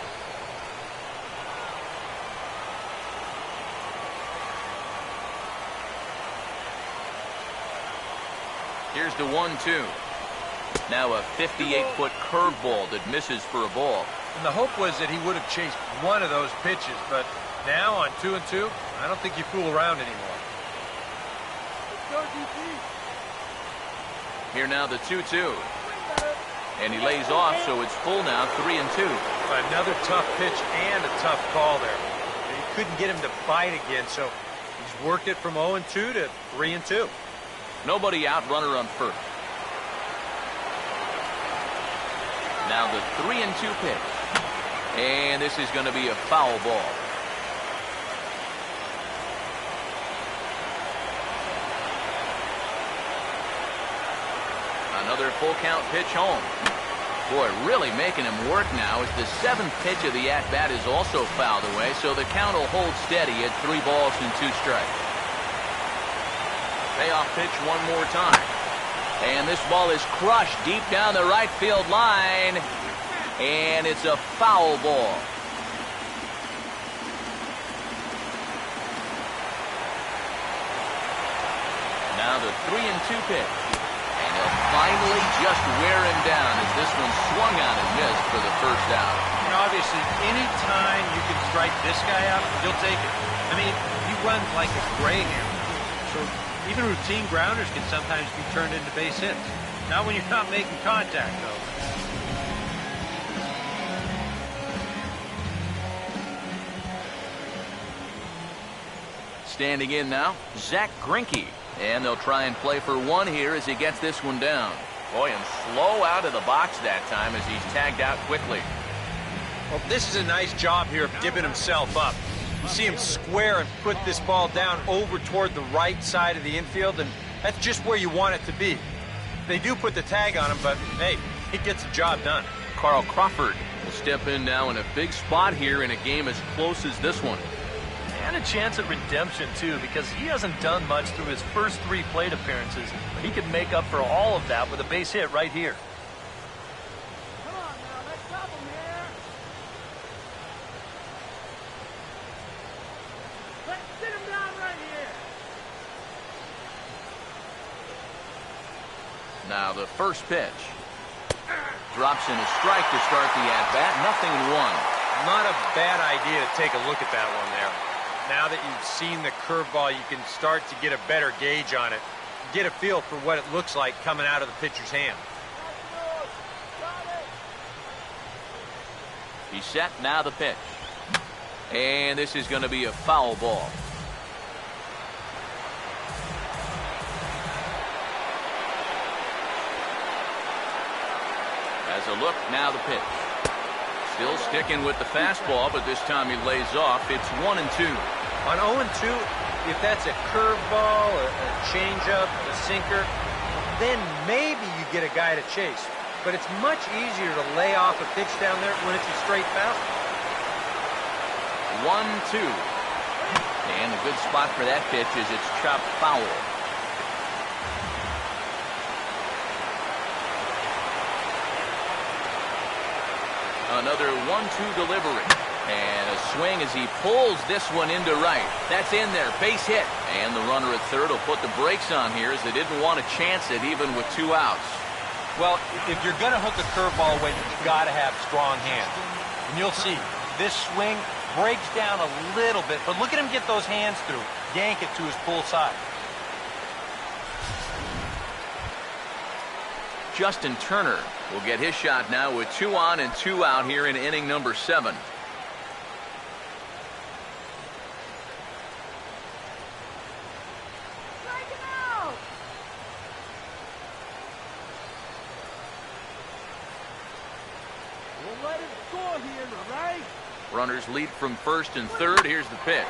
Here's the 1-2. Now a 58-foot curveball that misses for a ball. And the hope was that he would have chased one of those pitches, but now on 2-2, I don't think you fool around anymore. Here now the 2-2. And he lays off, so it's full now, 3-2. Another tough pitch and a tough call there. He couldn't get him to bite again, so he's worked it from 0-2 to 3-2. Nobody out, runner on first. Now the 3-2 pitch. And this is going to be a foul ball. Another full count pitch home. Boy, really making him work now as the seventh pitch of the at-bat is also fouled away, so the count will hold steady at 3 balls and 2 strikes. Payoff pitch one more time. And this ball is crushed deep down the right field line. And it's a foul ball. Now the 3-2 pitch. And he'll finally just wear him down as this one swung on and missed for the first out. And obviously, any time you can strike this guy out, you'll take it. I mean, he runs like a greyhound. So even routine grounders can sometimes be turned into base hits. Not when you're not making contact, though. Standing in now, Zach Greinke. And they'll try and play for one here as he gets this one down. Boy, and slow out of the box that time as he's tagged out quickly. Well, this is a nice job here of dipping himself up. You see him square and put this ball down over toward the right side of the infield, and that's just where you want it to be. They do put the tag on him, but, hey, he gets the job done. Carl Crawford will step in now in a big spot here in a game as close as this one. And a chance at redemption, too, because he hasn't done much through his first 3 plate appearances. But he could make up for all of that with a base hit right here. Come on now, let's stop him here. Let's sit him down right here. Now the first pitch. Drops in a strike to start the at-bat. Nothing in 1. Not a bad idea to take a look at that one there. Now that you've seen the curveball, you can start to get a better gauge on it. Get a feel for what it looks like coming out of the pitcher's hand. He's set, now the pitch. And this is going to be a foul ball. As a look, now the pitch. Still sticking with the fastball, but this time he lays off. It's 1-2. On 0-2, if that's a curveball, a changeup, a sinker, then maybe you get a guy to chase. But it's much easier to lay off a pitch down there when it's a straight foul. 1-2. And a good spot for that pitch is it's chopped foul. Another 1-2 delivery. And a swing as he pulls this one into right. That's in there. Base hit. And the runner at third will put the brakes on here as they didn't want to chance it even with 2 outs. Well, if you're going to hook a curveball away, you've got to have strong hands. And you'll see, this swing breaks down a little bit, but look at him get those hands through. Yank it to his pull side. Justin Turner will get his shot now with 2 on and 2 out here in inning number 7. Strike him out. We'll let him score here, all right? Runners lead from first and third. Here's the pitch.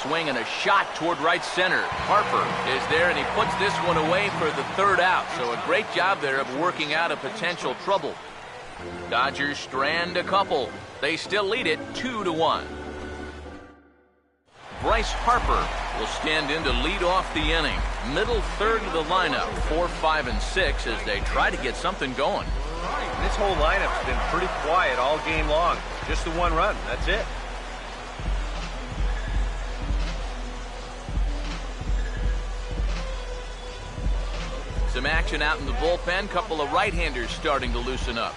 Swing and a shot toward right center. Harper is there, and he puts this one away for the 3rd out. So a great job there of working out a potential trouble. Dodgers strand a couple. They still lead it 2-1. Bryce Harper will stand in to lead off the inning. Middle third of the lineup, 4, 5, and 6 as they try to get something going. This whole lineup's been pretty quiet all game long. Just the 1 run, that's it. Some action out in the bullpen. Couple of right-handers starting to loosen up.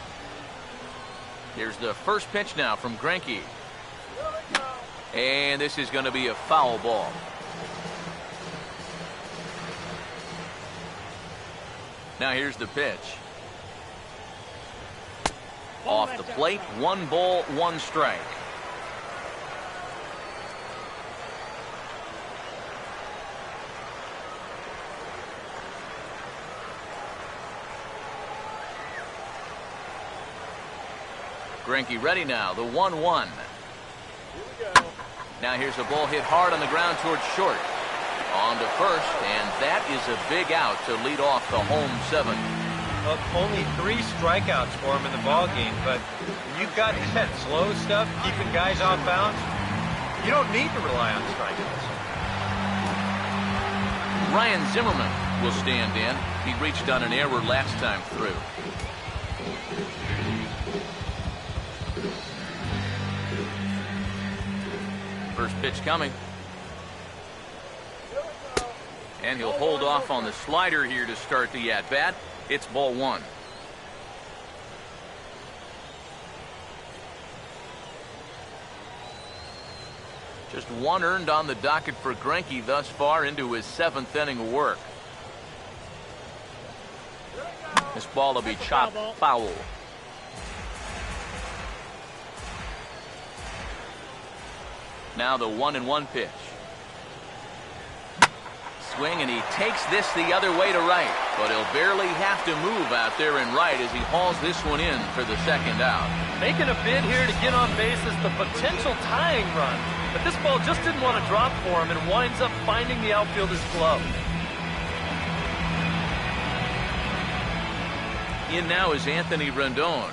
Here's the first pitch now from Greinke. And this is going to be a foul ball. Now here's the pitch. Off the plate, 1 ball, 1 strike. Greinke ready now, the 1-1. Now here's a ball hit hard on the ground towards short. On to first, and that is a big out to lead off the home 7. Well, only 3 strikeouts for him in the ball game, but when you've got that slow stuff, keeping guys off bounds, you don't need to rely on strikeouts. Ryan Zimmerman will stand in. He reached on an error last time through. First pitch coming. And he'll hold off on the slider here to start the at-bat. It's ball 1. Just 1 earned on the docket for Greinke thus far into his 7th inning of work. This ball will be chopped foul. Now the 1-1 pitch. swing, and he takes this the other way to right. But he'll barely have to move out there in right as he hauls this one in for the second out. Making a bid here to get on base is the potential tying run. But this ball just didn't want to drop for him and winds up finding the outfielder's glove. In now is Anthony Rendon.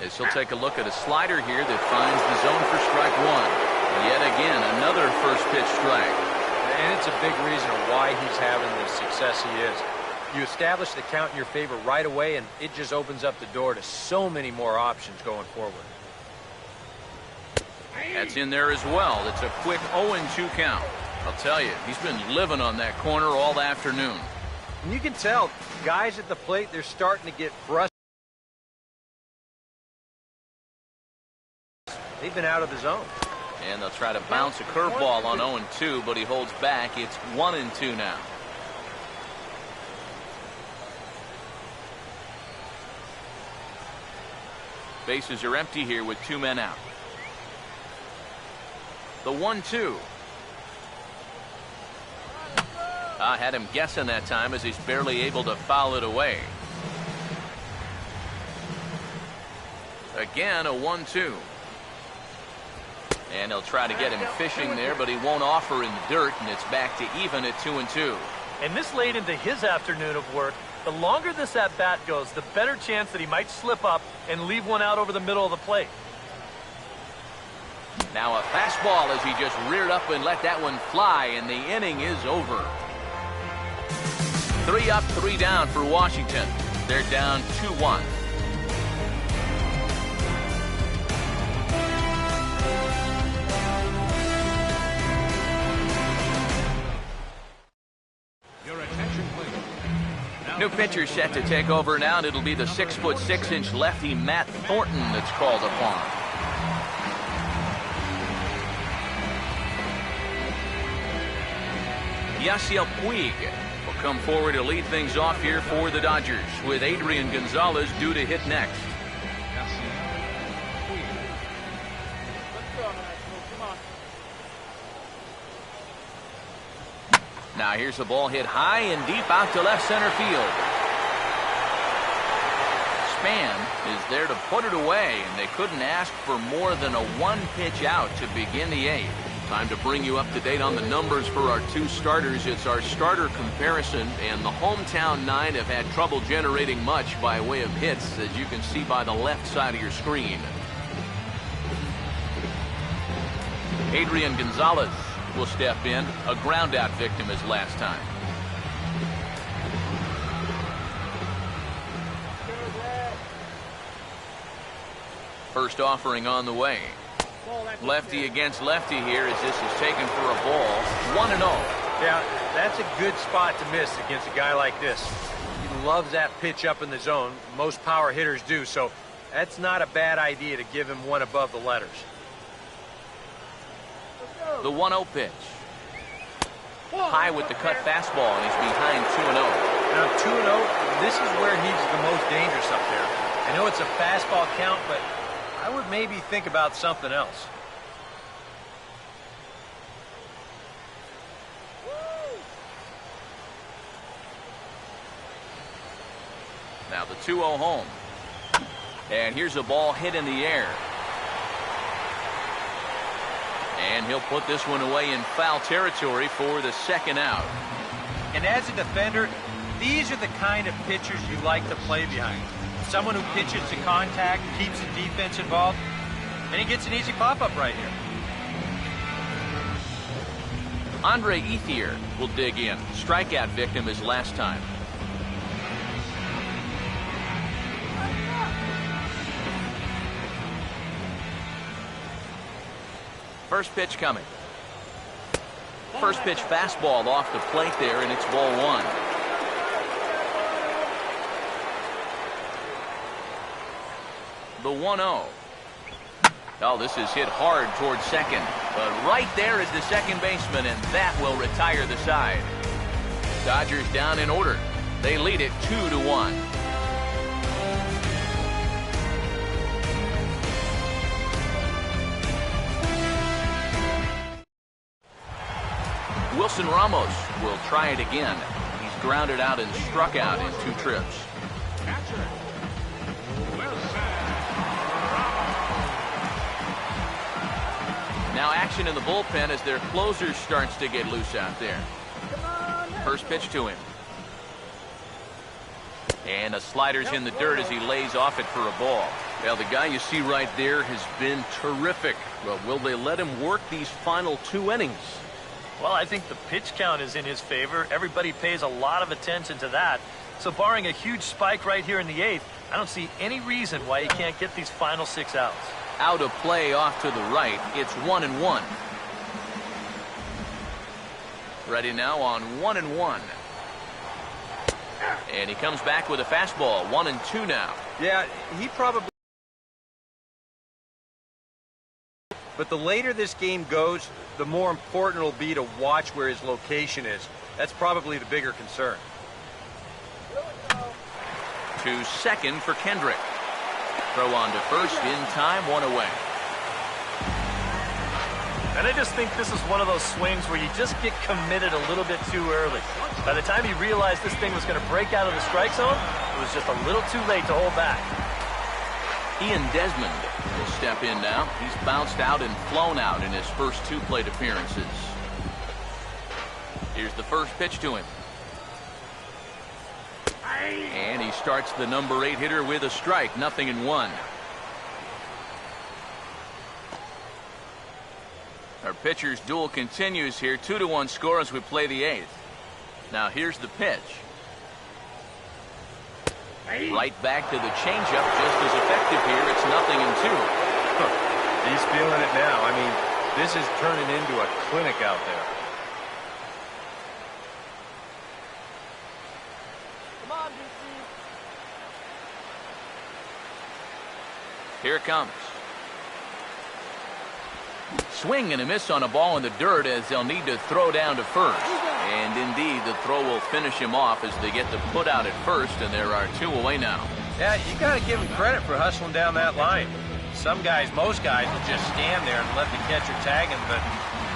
As he'll take a look at a slider here that finds the zone for strike one. Yet again, another first pitch strike. And it's a big reason why he's having the success he is. You establish the count in your favor right away, and it just opens up the door to so many more options going forward. That's in there as well. It's a quick 0-2 count. I'll tell you, he's been living on that corner all afternoon. And you can tell, guys at the plate, they're starting to get frustrated. They've been out of the zone. And they'll try to bounce a curveball on 0-2, but he holds back. It's 1-2 now. Bases are empty here with 2 men out. The 1-2. I had him guessing that time as he's barely able to foul it away. Again, a 1-2. And he'll try to get him fishing there, but he won't offer in the dirt, and it's back to even at 2-2. And this late into his afternoon of work, the longer this at-bat goes, the better chance that he might slip up and leave one out over the middle of the plate. Now a fastball as he just reared up and let that one fly, and the inning is over. 3 up, 3 down for Washington. They're down 2-1. New pitcher set to take over now, and it'll be the 6'6" lefty Matt Thornton that's called upon. Yasiel Puig will come forward to lead things off here for the Dodgers, with Adrian Gonzalez due to hit next. Now here's the ball hit high and deep out to left center field. Span is there to put it away, and they couldn't ask for more than a 1-pitch out to begin the 8th. Time to bring you up to date on the numbers for our 2 starters. It's our starter comparison, and the hometown 9 have had trouble generating much by way of hits, as you can see by the left side of your screen. Adrian Gonzalez will step in, a ground-out victim as last time. First offering on the way. Lefty against lefty here as this is taken for a ball. 1-0. Yeah, that's a good spot to miss against a guy like this. He loves that pitch up in the zone. Most power hitters do, so that's not a bad idea to give him one above the letters. The 1-0 pitch. High with the cut fastball, and he's behind 2-0. Now 2-0, this is where he's the most dangerous up there. I know it's a fastball count, but I would maybe think about something else. Now the 2-0 home. And here's a ball hit in the air. And he'll put this one away in foul territory for the second out. And as a defender, these are the kind of pitchers you like to play behind. Someone who pitches to contact, keeps the defense involved, and he gets an easy pop-up right here. Andre Ethier will dig in. Strikeout victim as last time. First pitch coming. First pitch fastball off the plate there, and it's ball 1. The 1-0. Oh, this is hit hard towards second. But right there is the second baseman, and that will retire the side. Dodgers down in order. They lead it 2-1. Wilson Ramos will try it again. He's grounded out and struck out in 2 trips. Catcher. Wilson. Now action in the bullpen as their closer starts to get loose out there. First pitch to him. And a slider's in the dirt as he lays off it for a ball. Well, the guy you see right there has been terrific. Well, will they let him work these final 2 innings? Well, I think the pitch count is in his favor. Everybody pays a lot of attention to that. So barring a huge spike right here in the 8th, I don't see any reason why he can't get these final 6 outs. Out of play off to the right. It's 1-1. Ready now on 1-1. And he comes back with a fastball. 1-2 now. Yeah, he probably... But the later this game goes, the more important it'll be to watch where his location is. That's probably the bigger concern. To second for Kendrick. Throw on to first in time, 1 away. And I just think this is one of those swings where you just get committed a little bit too early. By the time he realized this thing was going to break out of the strike zone, it was just a little too late to hold back. Ian Desmond will step in now. He's bounced out and flown out in his first 2 plate appearances. Here's the first pitch to him. And he starts the number 8 hitter with a strike. 0-1. Our pitcher's duel continues here. 2-1 score as we play the 8th. Now here's the pitch. Right back to the changeup, just as effective here. It's 0-2. He's feeling it now. I mean, this is turning into a clinic out there. Come on, DC. Here it comes. Swing and a miss on a ball in the dirt as they'll need to throw down to first. And indeed, the throw will finish him off as they get the put out at first, and there are 2 away now. Yeah, you got to give him credit for hustling down that line. Some guys, most guys, will just stand there and let the catcher tag him, but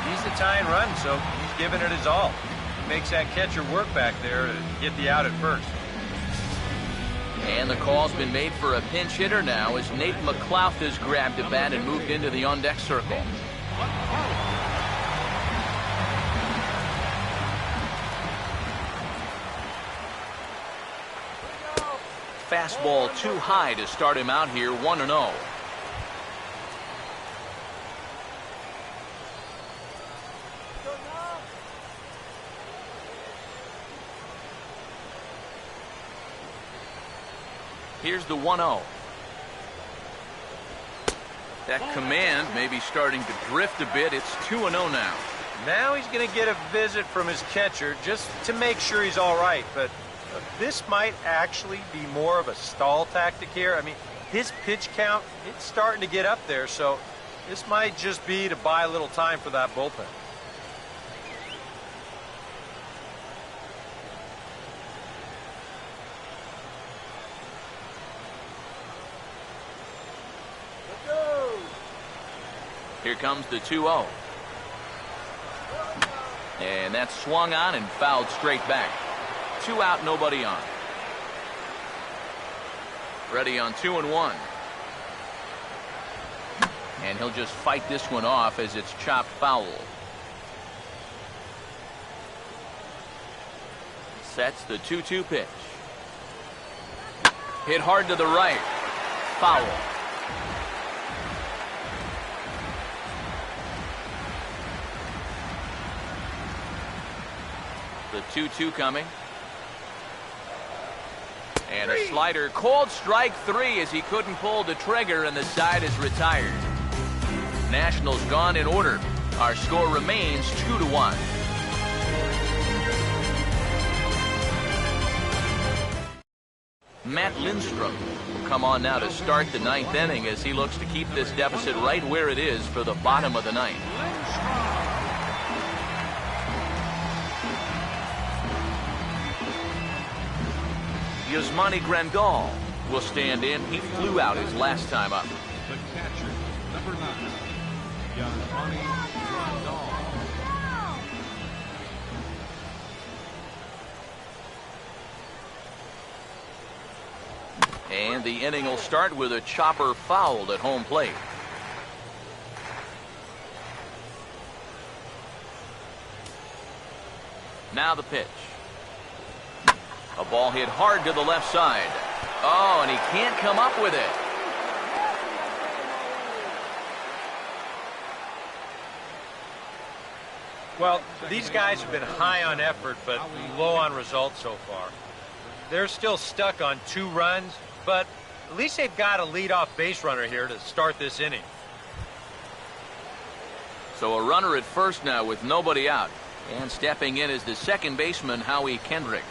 he's the tying run, so he's giving it his all. He makes that catcher work back there to get the out at first. And the call's been made for a pinch hitter now as Nate McLouth has grabbed a bat and moved into the on-deck circle. Fastball too high to start him out here. 1-0. Here's the 1-0. That command may be starting to drift a bit. It's 2-0 now. Now he's going to get a visit from his catcher just to make sure he's all right. But this might actually be more of a stall tactic here. I mean, his pitch count, it's starting to get up there, so this might just be to buy a little time for that bullpen. Here comes the 2-0. And that's swung on and fouled straight back. 2 out, nobody on. Ready on 2-1. And he'll just fight this one off as it's chopped foul. Sets the 2-2 pitch. Hit hard to the right. Foul. The 2-2 coming. And a slider. Called strike 3 as he couldn't pull the trigger and the side is retired. Nationals gone in order. Our score remains 2-1. Matt Lindstrom will come on now to start the 9th inning as he looks to keep this deficit right where it is for the bottom of the 9th. Yasmani Grandal will stand in. He flew out his last time up. The catcher, number 9, Yasmani Grandal. And the inning will start with a chopper fouled at home plate. Now the pitch. A ball hit hard to the left side. Oh, and he can't come up with it. Well, these guys have been high on effort, but low on results so far. They're still stuck on 2 runs, but at least they've got a leadoff base runner here to start this inning. So a runner at first now with nobody out. And stepping in is the second baseman, Howie Kendrick.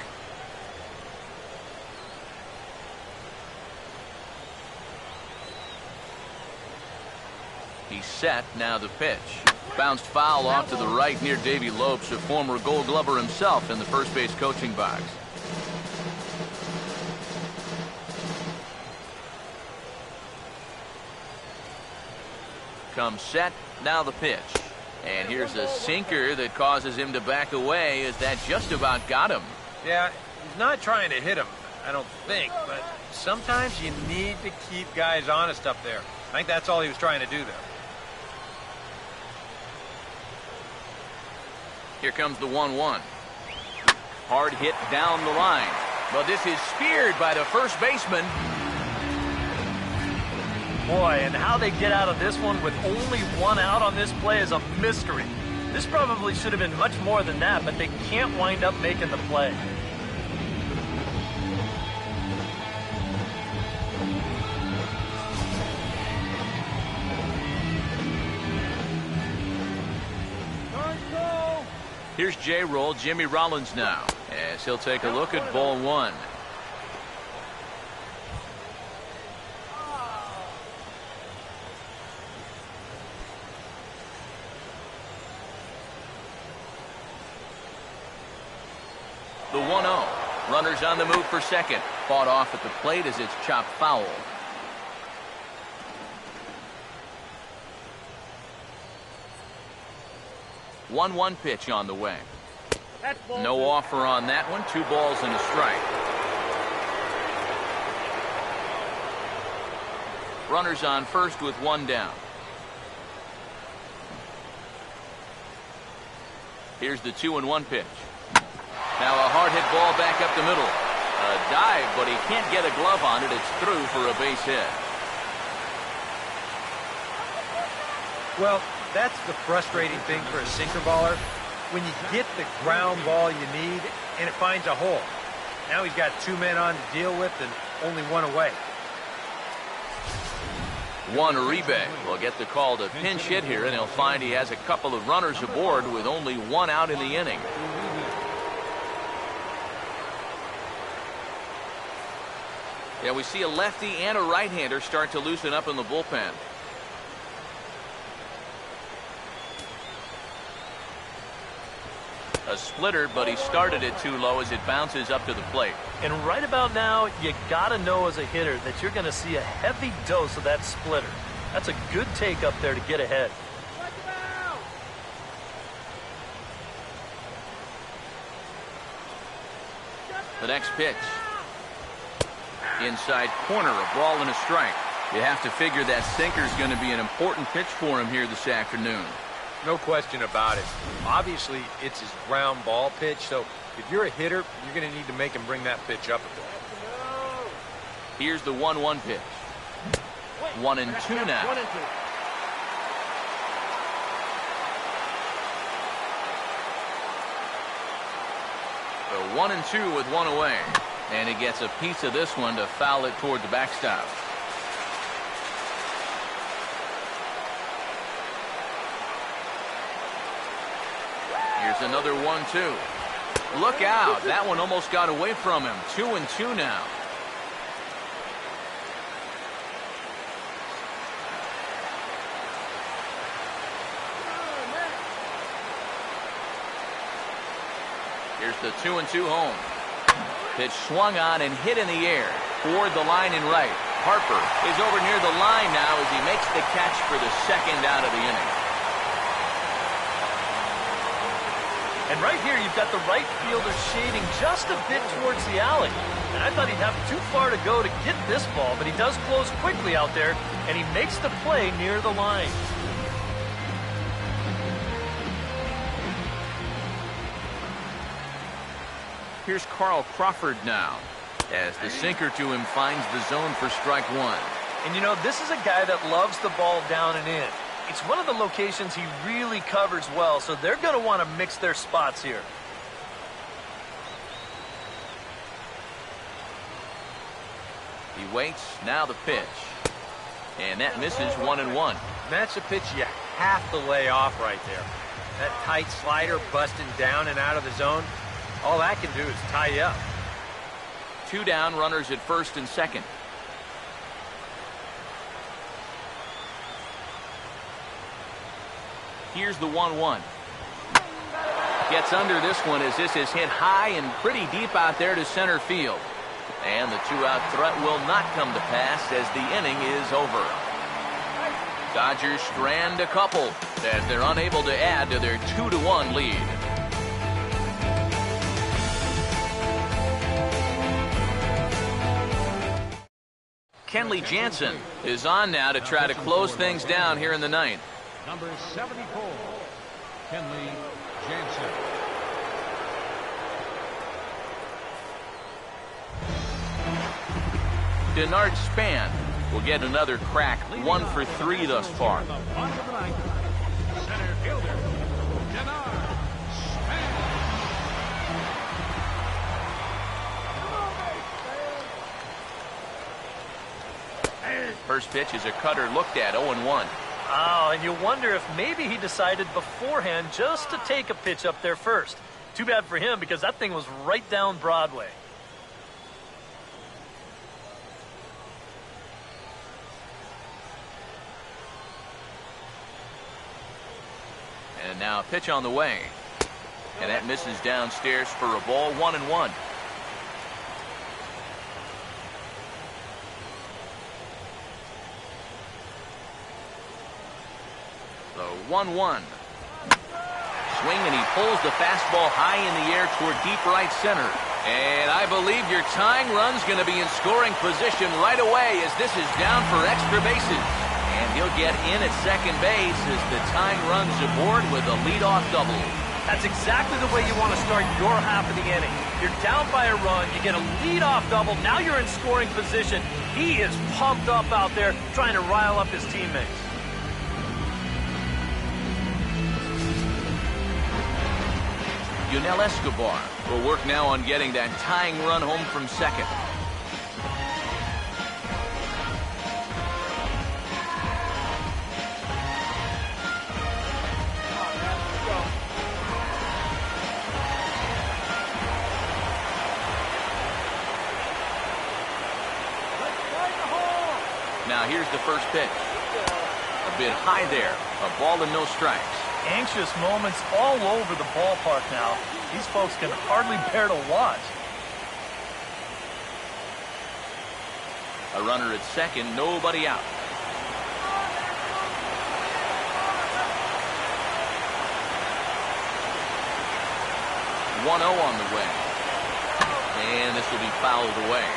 He's set. Now the pitch. Bounced foul off to the right near Davey Lopes, a former Gold Glover himself in the first base coaching box. Comes set. Now the pitch. And here's a sinker that causes him to back away as that just about got him. Yeah, he's not trying to hit him, I don't think, but sometimes you need to keep guys honest up there. I think that's all he was trying to do there. Here comes the 1-1. Hard hit down the line. But this is speared by the first baseman. Boy, and how they get out of this one with only 1 out on this play is a mystery. This probably should have been much more than that, but they can't wind up making the play. Here's J-Roll, Jimmy Rollins now, as he'll take a look at ball 1. The 1-0. Runners on the move for second. Fought off at the plate as it's chopped foul. One pitch on the way. No offer on that one. 2 balls and a strike. Runners on first with 1 down. Here's the 2-1 pitch. Now a hard hit ball back up the middle. A dive, but he can't get a glove on it. It's through for a base hit. Well, that's the frustrating thing for a sinker baller. When you get the ground ball you need and it finds a hole. Now he's got 2 men on to deal with and only 1 away. Juan Uribe will get the call to pinch hit here, and he'll find he has a couple of runners aboard with only 1 out in the inning. Yeah, we see a lefty and a right-hander start to loosen up in the bullpen. A splitter, but he started it too low as it bounces up to the plate. And right about now, you gotta know as a hitter that you're gonna see a heavy dose of that splitter. That's a good take up there to get ahead. The next pitch. Inside corner, a ball and a strike. You have to figure that sinker is going to be an important pitch for him here this afternoon. No question about it. Obviously, it's his ground ball pitch, so if you're a hitter, you're going to need to make him bring that pitch up a bit. Here's the 1-1 pitch. 1-2 now. So 1-2 with 1 away. And he gets a piece of this one to foul it toward the backstop. Here's another 1-2. Look out. That one almost got away from him. 2-2 now. Here's the 2-2 home. Pitch swung on and hit in the air toward the line and right. Harper is over near the line now as he makes the catch for the second out of the inning. And right here, you've got the right fielder shading just a bit towards the alley. And I thought he'd have too far to go to get this ball, but he does close quickly out there, and he makes the play near the line. Here's Carl Crawford now, as the sinker to him finds the zone for strike one. And you know, this is a guy that loves the ball down and in. It's one of the locations he really covers well, so they're going to want to mix their spots here. He waits, now the pitch. And that misses 1-1. That's a pitch you have to lay off right there. That tight slider busting down and out of the zone, all that can do is tie you up. 2 down, runners at first and second. Here's the 1-1. Gets under this one as this is hit high and pretty deep out there to center field. And the 2-out threat will not come to pass as the inning is over. Dodgers strand a couple as they're unable to add to their 2-1 lead. Kenley Jansen is on now to try to close things down here in the ninth. Number 74, Kenley Jansen. Denard Span will get another crack, 1 for 3 thus far. Center fielder, Denard Span. First pitch is a cutter looked at, 0-1. Oh, and you wonder if maybe he decided beforehand just to take a pitch up there first. Too bad for him because that thing was right down Broadway. And now a pitch on the way. And that misses downstairs for a ball, 1-1. The 1-1. Swing, and he pulls the fastball high in the air toward deep right center. And I believe your tying run's going to be in scoring position right away as this is down for extra bases. And he'll get in at second base as the tying run's aboard with a leadoff double. That's exactly the way you want to start your half of the inning. You're down by a run, you get a leadoff double, now you're in scoring position. He is pumped up out there trying to rile up his teammates. Yunel Escobar will work now on getting that tying run home from second. Now here's the first pitch. A bit high there. A ball and no strikes. Anxious moments all over the ballpark now. These folks can hardly bear to watch. A runner at second, nobody out. (1-0) on the way. And this will be fouled away.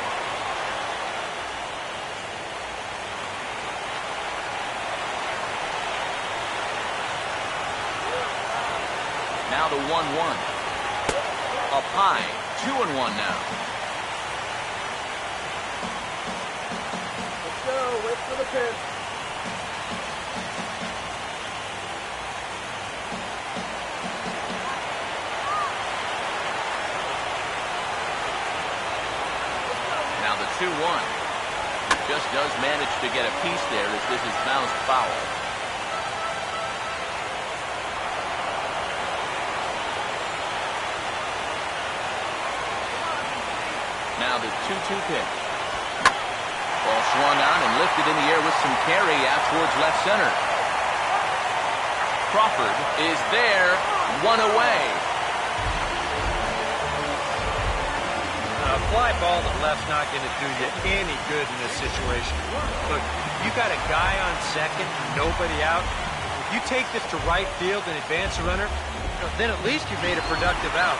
Now the 1-1. Up high. 2-1 now. Let's go. Wait for the pitch. Now the 2-1. Just does manage to get a piece there as this is bounced foul. Now the 2-2 pitch. Ball swung on and lifted in the air with some carry out towards left center. Crawford is there, 1 away. A fly ball to left's not going to do you any good in this situation. Look, you got a guy on second, nobody out. If you take this to right field and advance a runner, Then at least you made a productive out.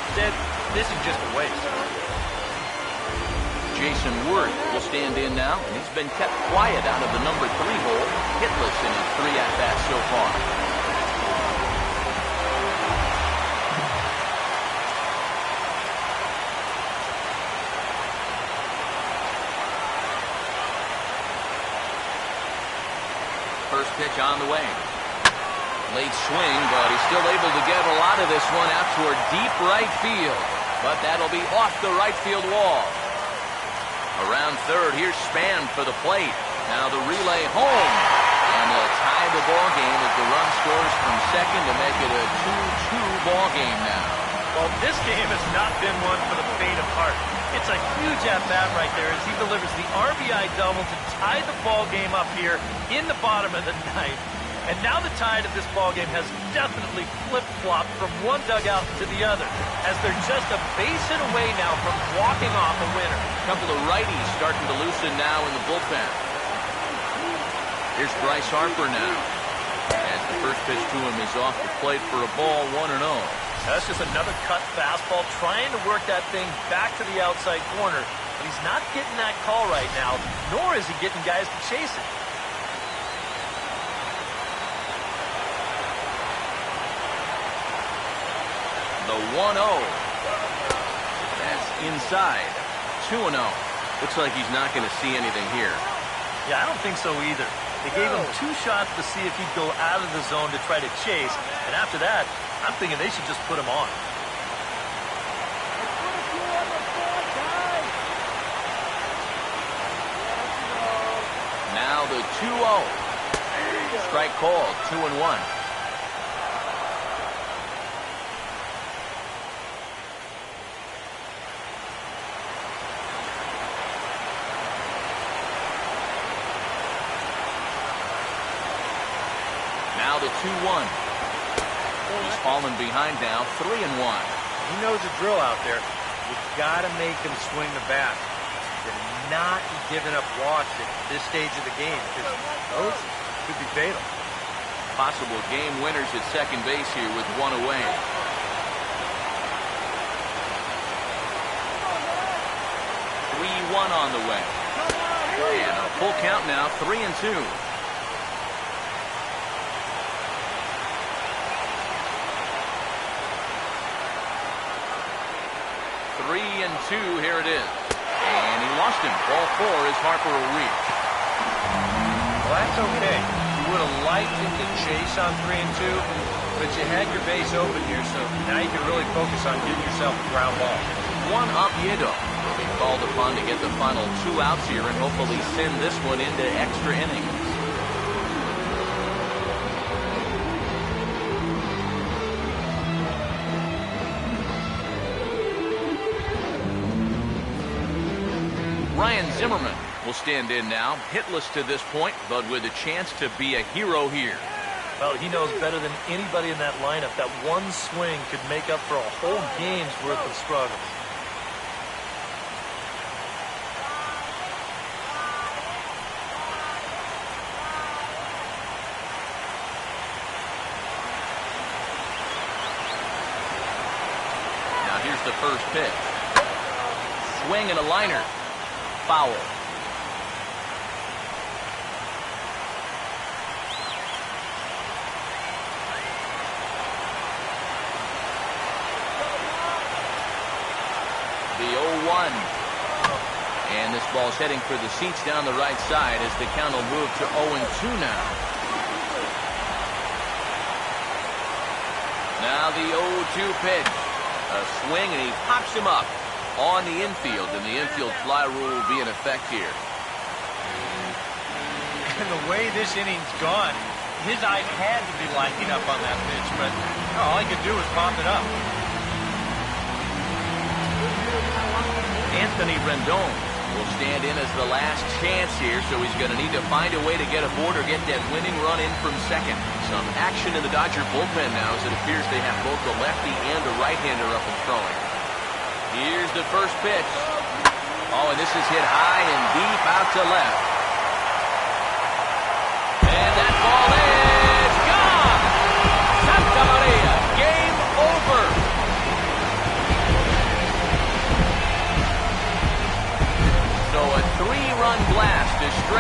Instead, this is just a waste. Jason Worth will stand in now, and he's been kept quiet out of the number 3 hole, hitless in his 3 at-bats so far. First pitch on the way. Late swing, but he's still able to get a lot of this one out toward deep right field. But that'll be off the right field wall. Around third, here's Span for the plate. Now the relay home. And they'll tie the ball game as the run scores from second to make it a 2-2 ball game now. Well, this game has not been one for the faint of heart. It's a huge at-bat right there as he delivers the RBI double to tie the ball game up here in the bottom of the ninth. And now the tide of this ball game has definitely flip-flopped from one dugout to the other, as they're just a base hit away now from walking off a winner. A couple of righties starting to loosen now in the bullpen. Here's Bryce Harper now, as the first pitch to him is off the plate for a ball, 1-0. That's just another cut fastball, trying to work that thing back to the outside corner. But he's not getting that call right now, nor is he getting guys to chase it. The 1-0. That's inside. 2-0. Looks like he's not going to see anything here. Yeah, I don't think so either. They gave him 2 shots to see if he'd go out of the zone to try to chase. And after that, I'm thinking they should just put him on. Now the 2-0. Strike called, 2-1. Now the 2-1. He's fallen behind now, 3-1. He knows the drill out there. You've got to make him swing the bat. You're not giving up walks at this stage of the game, because those could be fatal. Possible game winners at second base here with 1 away. One on the way. And a full count now, 3-2. Here it is. And he lost him. Ball 4 as Harper will reach. Well, that's okay. You would have liked him to chase on 3-2, but you had your base open here, so now you can really focus on getting yourself a ground ball. Juan Oviedo will be called upon to get the final 2 outs here and hopefully send this one into extra innings. Ryan Zimmerman will stand in now, hitless to this point, but with a chance to be a hero here. Well, he knows better than anybody in that lineup that one swing could make up for a whole game's worth of struggles. Now here's the first pitch. Swing and a liner. Foul. The 0-1. And this ball's heading for the seats down the right side as the count will move to 0-2 now. Now the 0-2 pitch. A swing and he pops him up on the infield, and the infield fly rule will be in effect here. And the way this inning's gone, his eye had to be lining up on that pitch, but all he could do was pop it up. Anthony Rendon will stand in as the last chance here, so he's going to need to find a way to get aboard or get that winning run in from second. Some action in the Dodger bullpen now as it appears they have both a lefty and a right-hander up and throwing. Here's the first pitch. Oh, and this is hit high and deep out to left. And that ball is gone. Santa Maria, game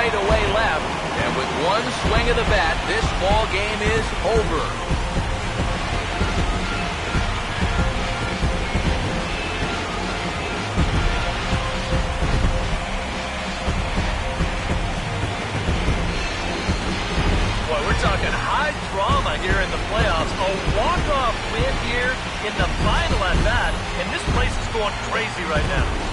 straightaway left. And with one swing of the bat, this ball game is over. Boy, we're talking high drama here in the playoffs. A walk-off win here in the final at bat, and this place is going crazy right now.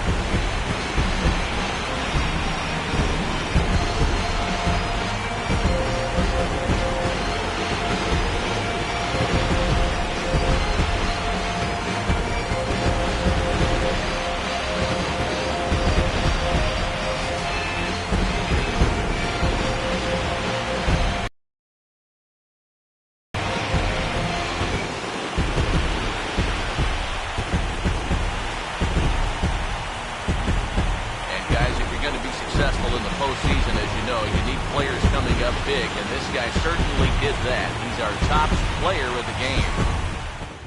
Successful in the postseason, as you know, you need players coming up big, and this guy certainly did that. He's our top player of the game.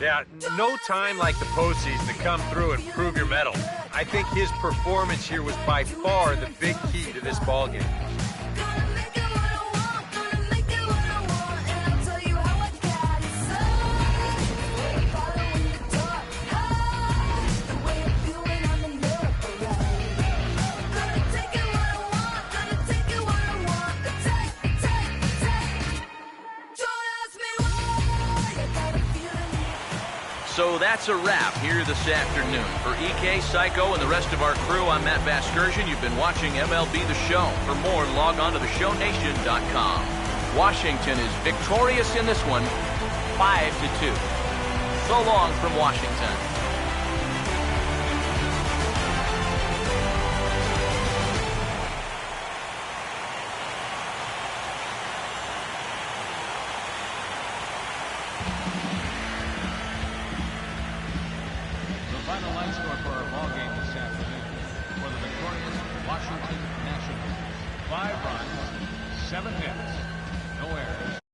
Yeah, no time like the postseason to come through and prove your mettle. I think his performance here was by far the big key to this ballgame. So that's a wrap here this afternoon. For EK, Psycho, and the rest of our crew, I'm Matt Vasgersian. You've been watching MLB The Show. For more, log on to theshownation.com. Washington is victorious in this one, 5-2. So long from Washington. Final line score for our ball game this afternoon. For the victorious Washington Nationals, 5 runs, 7 hits, no errors.